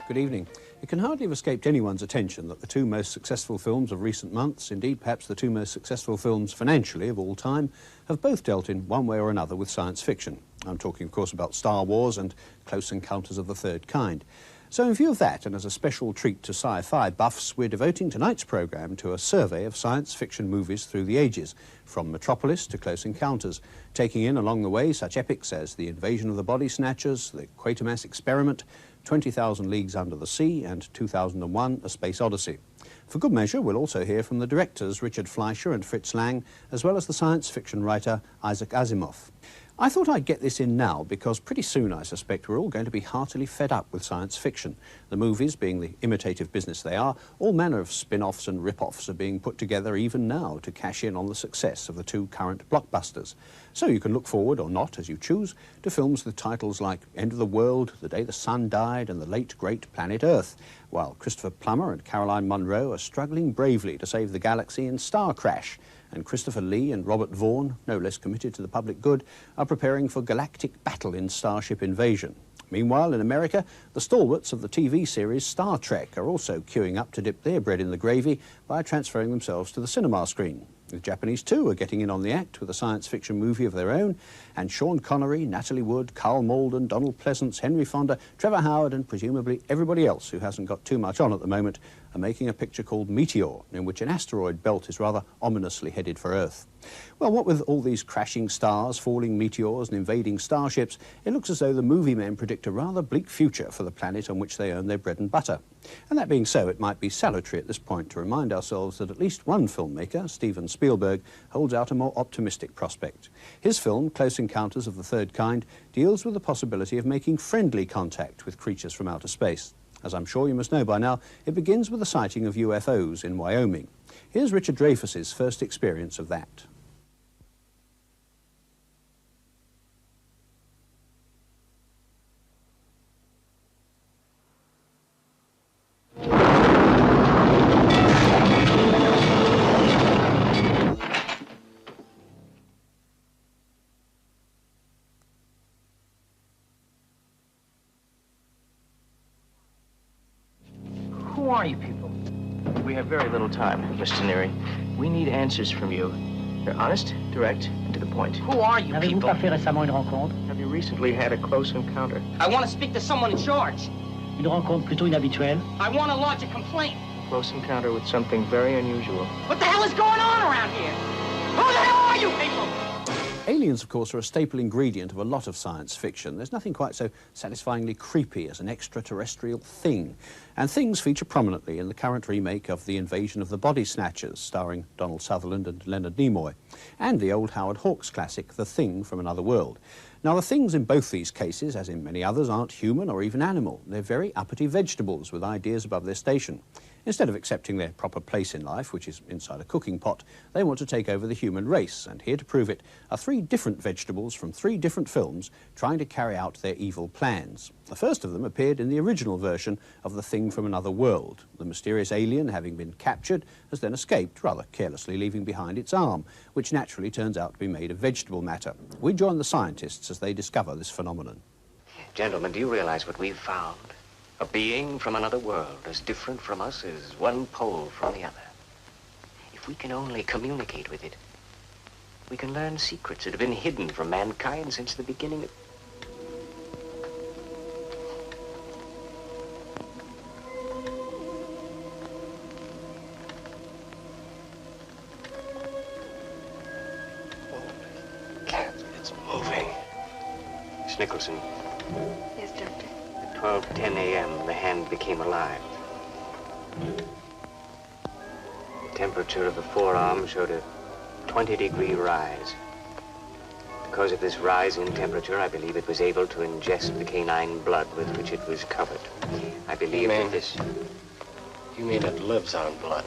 Good evening. It can hardly have escaped anyone's attention that the two most successful films of recent months, indeed perhaps the two most successful films financially of all time, have both dealt in one way or another with science fiction. I'm talking, of course, about Star Wars and Close Encounters of the Third Kind. So in view of that, and as a special treat to sci-fi buffs, we're devoting tonight's programme to a survey of science fiction movies through the ages, from Metropolis to Close Encounters, taking in along the way such epics as The Invasion of the Body Snatchers, The Quatermass Experiment, 20,000 Leagues Under the Sea, and 2001, A Space Odyssey. For good measure, we'll also hear from the directors Richard Fleischer and Fritz Lang, as well as the science fiction writer Isaac Asimov. I thought I'd get this in now because pretty soon I suspect we're all going to be heartily fed up with science fiction. The movies, being the imitative business they are, all manner of spin-offs and rip-offs are being put together even now to cash in on the success of the two current blockbusters. So you can look forward, or not, as you choose, to films with titles like End of the World, The Day the Sun Died, and The Late Great Planet Earth, while Christopher Plummer and Caroline Munro are struggling bravely to save the galaxy in Star Crash, and Christopher Lee and Robert Vaughn, no less committed to the public good, are preparing for galactic battle in Starship Invasion. Meanwhile, in America, the stalwarts of the TV series Star Trek are also queuing up to dip their bread in the gravy by transferring themselves to the cinema screen. The Japanese, too, are getting in on the act with a science fiction movie of their own, and Sean Connery, Natalie Wood, Carl Malden, Donald Pleasance, Henry Fonda, Trevor Howard, and presumably everybody else who hasn't got too much on at the moment, are making a picture called Meteor, in which an asteroid belt is rather ominously headed for Earth. Well, what with all these crashing stars, falling meteors, and invading starships, it looks as though the movie men predict a rather bleak future for the planet on which they earn their bread and butter. And that being so, it might be salutary at this point to remind ourselves that at least one filmmaker, Steven Spielberg, holds out a more optimistic prospect. His film, Close Encounters of the Third Kind, deals with the possibility of making friendly contact with creatures from outer space. As I'm sure you must know by now, it begins with the sighting of UFOs in Wyoming. Here's Richard Dreyfuss's first experience of that. Who are you people? We have very little time, Mr. Neary. We need answers from you. They're honest, direct, and to the point. Who are you Avez-vous people? pas fait récemment une rencontre? Have you recently had a close encounter? I want to speak to someone in charge. Une rencontre plutôt inhabituelle? I want to lodge a complaint. Close encounter with something very unusual. What the hell is going on around here? Who the hell are you people? Aliens, of course, are a staple ingredient of a lot of science fiction. There's nothing quite so satisfyingly creepy as an extraterrestrial thing. And things feature prominently in the current remake of The Invasion of the Body Snatchers, starring Donald Sutherland and Leonard Nimoy, and the old Howard Hawks classic, The Thing from Another World. Now, the things in both these cases, as in many others, aren't human or even animal. They're very uppity vegetables with ideas above their station. Instead of accepting their proper place in life, which is inside a cooking pot, they want to take over the human race, and here to prove it are 3 different vegetables from 3 different films trying to carry out their evil plans. The first of them appeared in the original version of The Thing from Another World. The mysterious alien, having been captured, has then escaped, rather carelessly leaving behind its arm, which naturally turns out to be made of vegetable matter. We join the scientists as they discover this phenomenon. Gentlemen, do you realize what we've found? A being from another world, as different from us as one pole from the other. If we can only communicate with it, we can learn secrets that have been hidden from mankind since the beginning of... It's moving. Miss Nicholson. Yes, Doctor. At 12:10 a.m., the hand became alive. The temperature of the forearm showed a 20-degree rise. Because of this rise in temperature, I believe it was able to ingest the canine blood with which it was covered. I believe that this... You mean it lives on blood?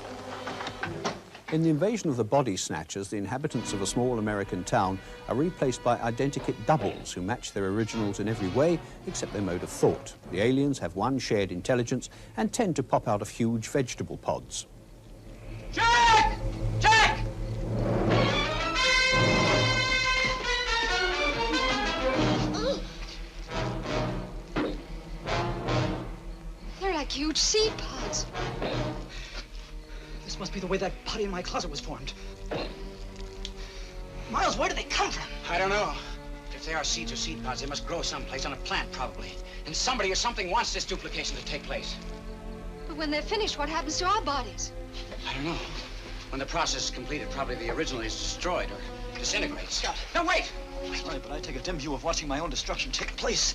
In The Invasion of the Body Snatchers, the inhabitants of a small American town are replaced by identikit doubles who match their originals in every way except their mode of thought. The aliens have one shared intelligence and tend to pop out of huge vegetable pods. Jack! Jack! They're like huge seed pods. This must be the way that body in my closet was formed. Miles, where did they come from? I don't know. If they are seeds or seed pods, they must grow someplace on a plant, probably. And somebody or something wants this duplication to take place. But when they're finished, what happens to our bodies? I don't know. When the process is completed, probably the original is destroyed or disintegrates. Scott. No, wait! Sorry, but I take a dim view of watching my own destruction take place.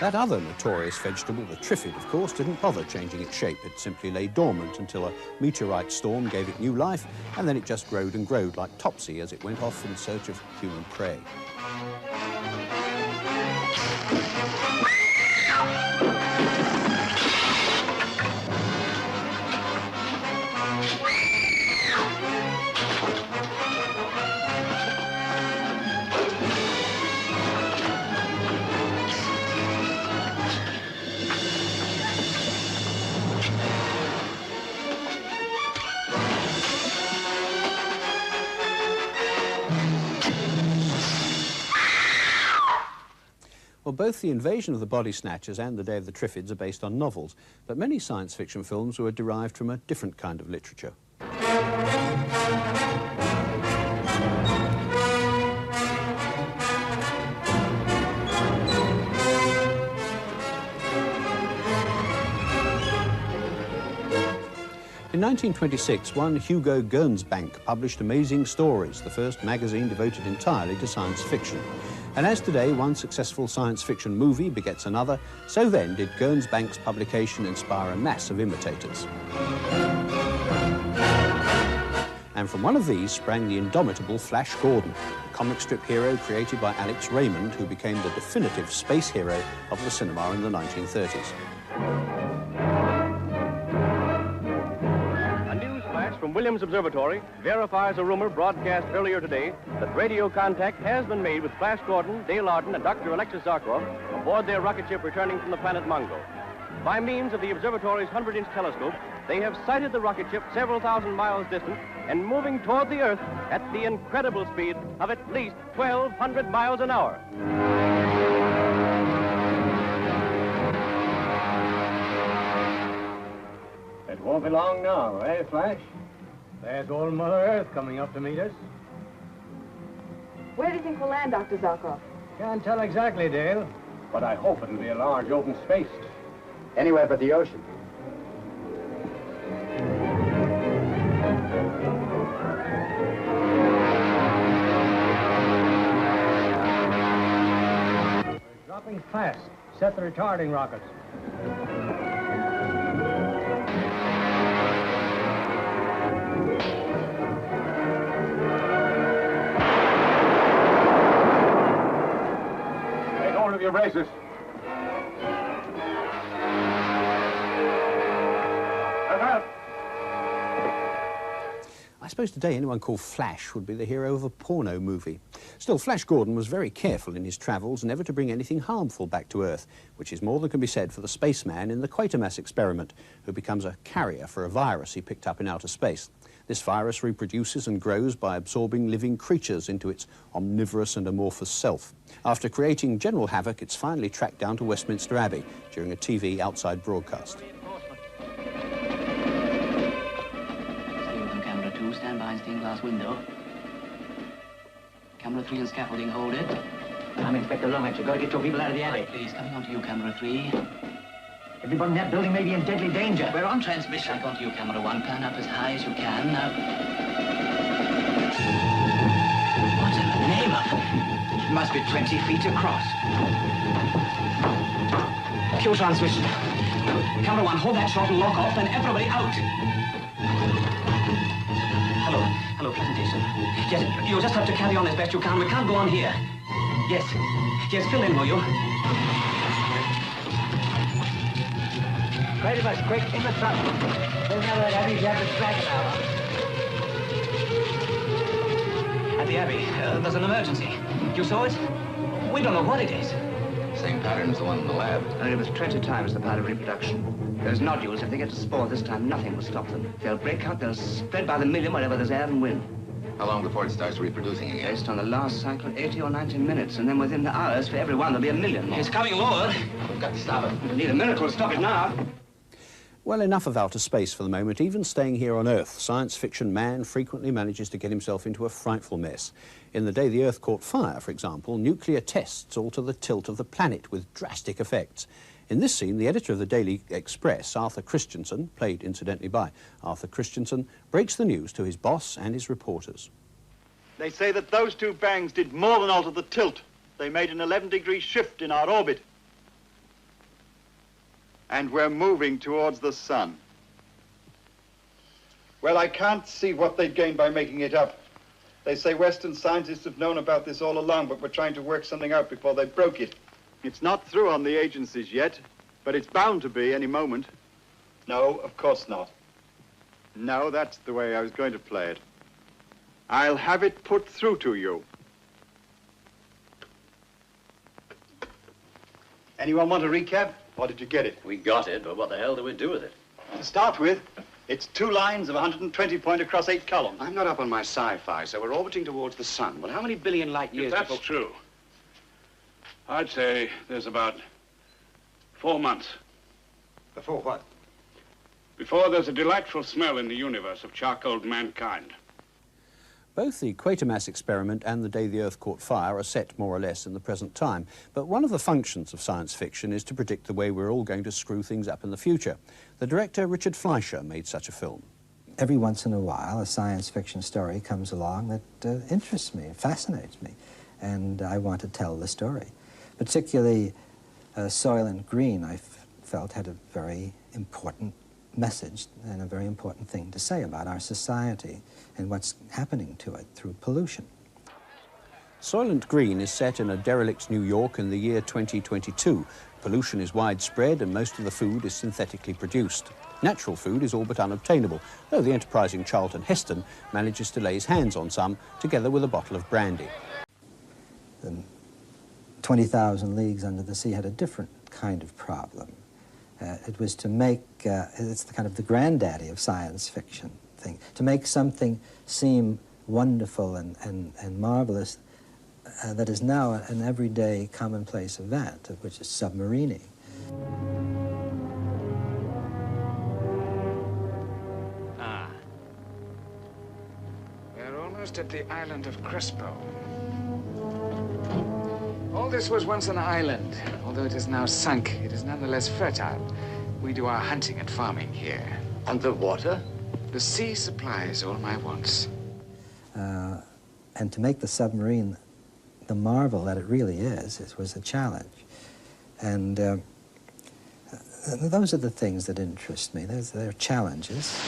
That other notorious vegetable, the triffid, of course, didn't bother changing its shape. It simply lay dormant until a meteorite storm gave it new life, and then it just growed and growed like Topsy as it went off in search of human prey. Well, both The Invasion of the Body Snatchers and The Day of the Triffids are based on novels, but many science fiction films were derived from a different kind of literature. In 1926, one Hugo Gernsback published Amazing Stories, the first magazine devoted entirely to science fiction. And as today one successful science fiction movie begets another, so then did Gernsback's publication inspire a mass of imitators. And from one of these sprang the indomitable Flash Gordon, a comic strip hero created by Alex Raymond, who became the definitive space hero of the cinema in the 1930s. From Williams Observatory verifies a rumor broadcast earlier today that radio contact has been made with Flash Gordon, Dale Arden, and Dr. Alexis Zarkov aboard their rocket ship returning from the planet Mongo. By means of the observatory's 100-inch telescope, they have sighted the rocket ship several thousand miles distant and moving toward the Earth at the incredible speed of at least 1,200 miles an hour. It won't be long now, eh, Flash? There's old Mother Earth coming up to meet us. Where do you think we'll land, Dr. Zarkov? Can't tell exactly, Dale, but I hope it'll be a large open space. Anywhere but the ocean. We're dropping fast. Set the retarding rockets. braces. I suppose today anyone called Flash would be the hero of a porno movie. Still, Flash Gordon was very careful in his travels never to bring anything harmful back to Earth, which is more than can be said for the spaceman in the Quatermass experiment, who becomes a carrier for a virus he picked up in outer space. This virus reproduces and grows by absorbing living creatures into its omnivorous and amorphous self. After creating general havoc, it's finally tracked down to Westminster Abbey during a TV outside broadcast. Stand behind stained glass window. Camera 3 and scaffolding, hold it. I'm Inspector Lomax. You've got to get your people out of the alley. Please, coming on to you, Camera 3. Everybody in that building may be in deadly danger. We're on transmission. Back on to you, Camera 1. Pan up as high as you can. Now... What in the name of... It must be 20 feet across. Cue transmission. Camera 1, hold that short and lock off, then everybody out. Hello, presentation. Yes, you'll just have to carry on as best you can. We can't go on here. Yes, fill in, will you? Ready, bus, quick, in the truck. There's another Abbey, you have to drag it out. At the Abbey, there's an emergency. You saw it? We don't know what it is. Same pattern as the one in the lab. And it was 20 times the part of reproduction. Those nodules, if they get to spore this time, nothing will stop them. If they'll break out, they'll spread by the million wherever there's air and wind. How long before it starts reproducing again? Based on the last cycle, 80 or 90 minutes. And then within the hours, for every one, there'll be a million more. It's coming, Lord. We've got to stop it. We need a miracle to stop it now. Well, enough of outer space for the moment. Even staying here on Earth, science fiction man frequently manages to get himself into a frightful mess. In The Day the Earth Caught Fire, for example, nuclear tests alter the tilt of the planet with drastic effects. In this scene, the editor of the Daily Express, Arthur Christensen, played incidentally by Arthur Christensen, breaks the news to his boss and his reporters. They say that those two bangs did more than alter the tilt. They made an 11-degree shift in our orbit. And we're moving towards the sun. Well, I can't see what they'd gain by making it up. They say Western scientists have known about this all along, but we're trying to work something out before they broke it. It's not through on the agencies yet, but it's bound to be any moment. No, of course not. No, that's the way I was going to play it. I'll have it put through to you. Anyone want a recap? Or did you get it? We got it, but what the hell do we do with it? To start with, it's 2 lines of 120 point across 8 columns. I'm not up on my sci-fi, so we're orbiting towards the sun. Well, how many billion light years If that's true, I'd say there's about 4 months. Before what? Before there's a delightful smell in the universe of charcoaled mankind. Both the Quatermass experiment and The Day the Earth Caught Fire are set more or less in the present time. But one of the functions of science fiction is to predict the way we're all going to screw things up in the future. The director, Richard Fleischer, made such a film. Every once in a while, a science fiction story comes along that interests me, fascinates me, and I want to tell the story. Particularly, Soylent Green, I felt, had a very important message and a very important thing to say about our society and what's happening to it through pollution. Soylent Green is set in a derelict New York in the year 2022. Pollution is widespread and most of the food is synthetically produced. Natural food is all but unobtainable, though the enterprising Charlton Heston manages to lay his hands on some, together with a bottle of brandy. 20,000 Leagues Under the Sea had a different kind of problem. It was to make, it's the kind of the granddaddy of science fiction thing, to make something seem wonderful and marvelous that is now an everyday commonplace event, which is submarining. We're almost at the island of Crespo. All this was once an island. Although it is now sunk, it is nonetheless fertile. We do our hunting and farming here. Underwater? The sea supplies all my wants. And to make the submarine the marvel that it really is, it was a challenge. And those are the things that interest me. They're challenges.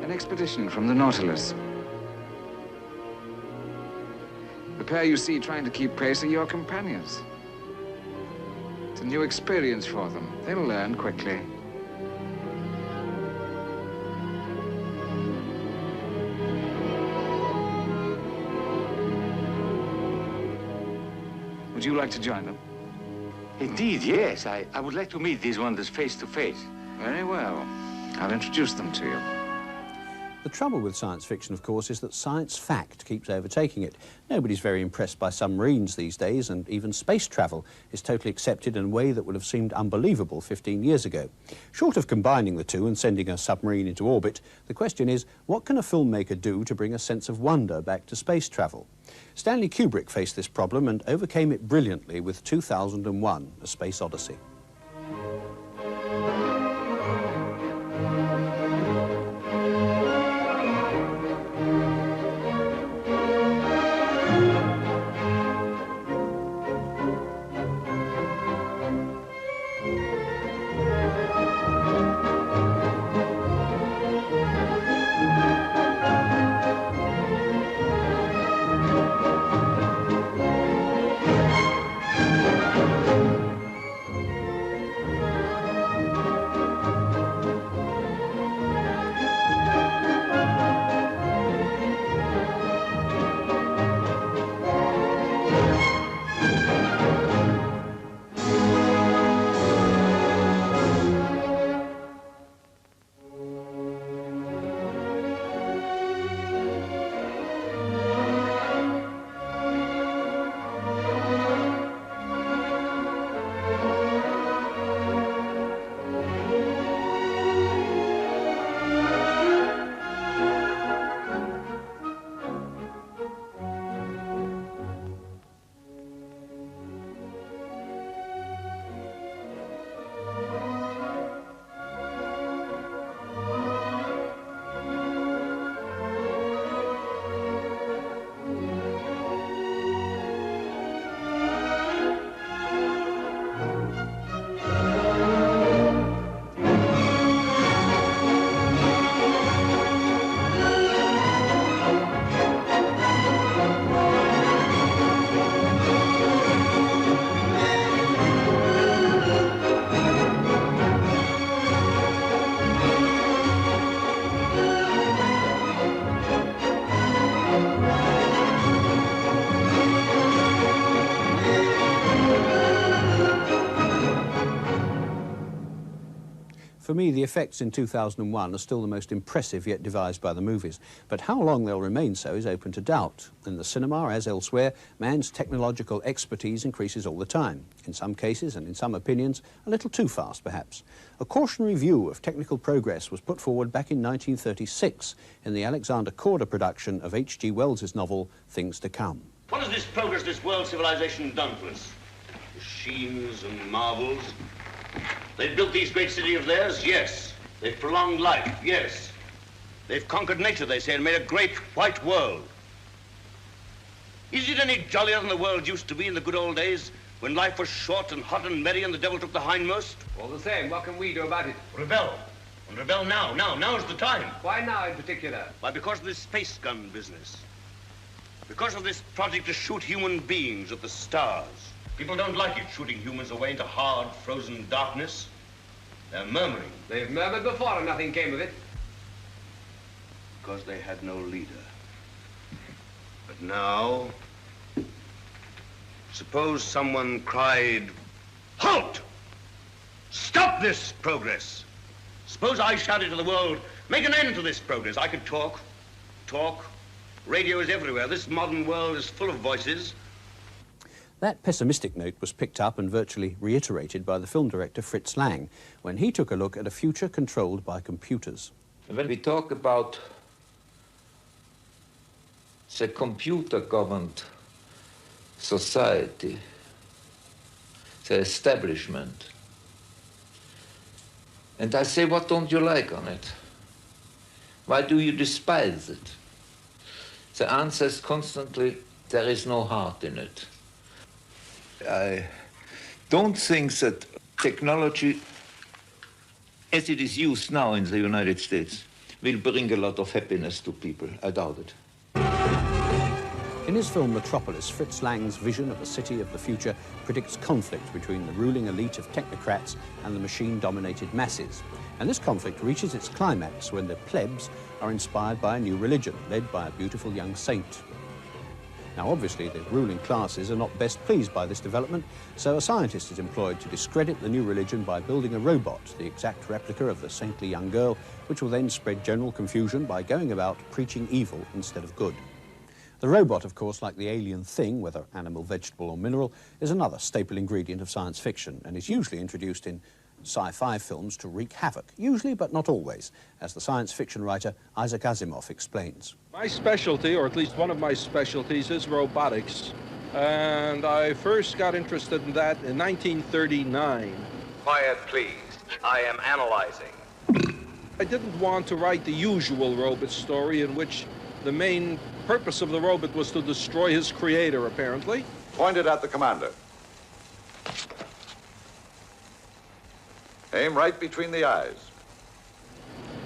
An expedition from the Nautilus. The pair you see trying to keep pace are your companions. It's a new experience for them. They'll learn quickly. Would you like to join them? Indeed, yes. I would like to meet these wonders face to face. Very well. I'll introduce them to you. The trouble with science fiction, of course, is that science fact keeps overtaking it. Nobody's very impressed by submarines these days, and even space travel is totally accepted in a way that would have seemed unbelievable 15 years ago. Short of combining the two and sending a submarine into orbit, the question is, what can a filmmaker do to bring a sense of wonder back to space travel? Stanley Kubrick faced this problem and overcame it brilliantly with 2001: A Space Odyssey. For me, the effects in 2001 are still the most impressive yet devised by the movies. But how long they'll remain so is open to doubt. In the cinema, as elsewhere, man's technological expertise increases all the time. In some cases, and in some opinions, a little too fast, perhaps. A cautionary view of technical progress was put forward back in 1936 in the Alexander Korda production of H.G. Wells's novel, Things to Come. What has this progress, this world civilization done for us? Machines and marvels. They've built these great cities of theirs, yes. They've prolonged life, yes. They've conquered nature, they say, and made a great white world. Is it any jollier than the world used to be in the good old days, when life was short and hot and merry and the devil took the hindmost? All the same, what can we do about it? Rebel. And rebel now. Now's the time. Why now in particular? Why, because of this space gun business. Because of this project to shoot human beings at the stars. People don't like it, shooting humans away into hard, frozen darkness. They're murmuring. They've murmured before and nothing came of it. Because they had no leader. But now, suppose someone cried, "Halt! Stop this progress!" Suppose I shouted to the world, "Make an end to this progress." I could talk. Radio is everywhere. This modern world is full of voices. That pessimistic note was picked up and virtually reiterated by the film director Fritz Lang when he took a look at a future controlled by computers. When we talk about the computer-governed society, the establishment, and I say, what don't you like on it? Why do you despise it? The answer is constantly, there is no heart in it. I don't think that technology, as it is used now in the United States, will bring a lot of happiness to people. I doubt it. In his film Metropolis, Fritz Lang's vision of a city of the future predicts conflict between the ruling elite of technocrats and the machine-dominated masses. And this conflict reaches its climax when the plebs are inspired by a new religion, led by a beautiful young saint. Now, obviously, the ruling classes are not best pleased by this development, so a scientist is employed to discredit the new religion by building a robot, the exact replica of the saintly young girl, which will then spread general confusion by going about preaching evil instead of good. The robot, of course, like the alien thing, whether animal, vegetable or mineral, is another staple ingredient of science fiction and is usually introduced in sci-fi films to wreak havoc, usually but not always, as the science fiction writer Isaac Asimov explains. My specialty, or at least one of my specialties, is robotics. And I first got interested in that in 1939. Quiet, please. I am analyzing. I didn't want to write the usual robot story in which the main purpose of the robot was to destroy his creator, apparently. Pointed at the commander. Aim right between the eyes.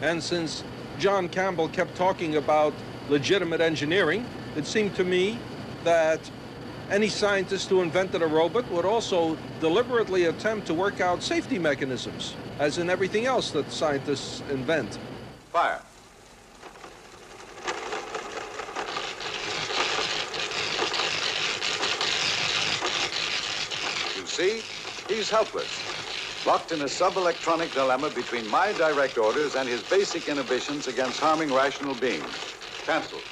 And since John Campbell kept talking about legitimate engineering, it seemed to me that any scientist who invented a robot would also deliberately attempt to work out safety mechanisms, as in everything else that scientists invent. Fire. You see, he's helpless. Locked in a sub-electronic dilemma between my direct orders and his basic inhibitions against harming rational beings. Cancelled.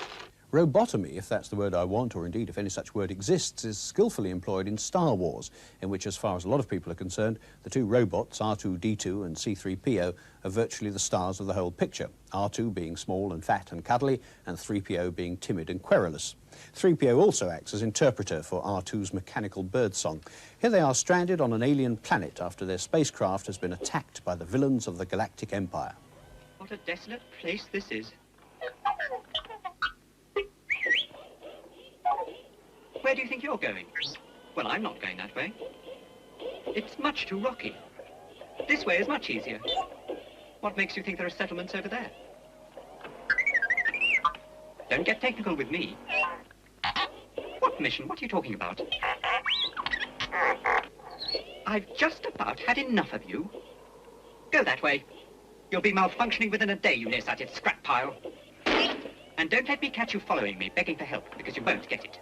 Robotomy, if that's the word I want, or indeed if any such word exists, is skillfully employed in Star Wars, in which, as far as a lot of people are concerned, the two robots, R2-D2 and C-3PO, are virtually the stars of the whole picture, R2 being small and fat and cuddly, and 3PO being timid and querulous. 3PO also acts as interpreter for R2's mechanical birdsong. Here they are stranded on an alien planet after their spacecraft has been attacked by the villains of the Galactic Empire. What a desolate place this is. Where do you think you're going? Well, I'm not going that way. It's much too rocky. This way is much easier. What makes you think there are settlements over there? Don't get technical with me. What mission? What are you talking about? I've just about had enough of you. Go that way. You'll be malfunctioning within a day, you nearsighted scrap pile. And don't let me catch you following me, begging for help, because you won't get it.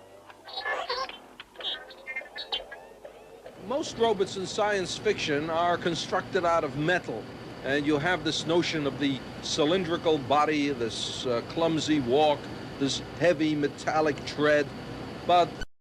Most robots in science fiction are constructed out of metal, and you have this notion of the cylindrical body, this clumsy walk, this heavy metallic tread. But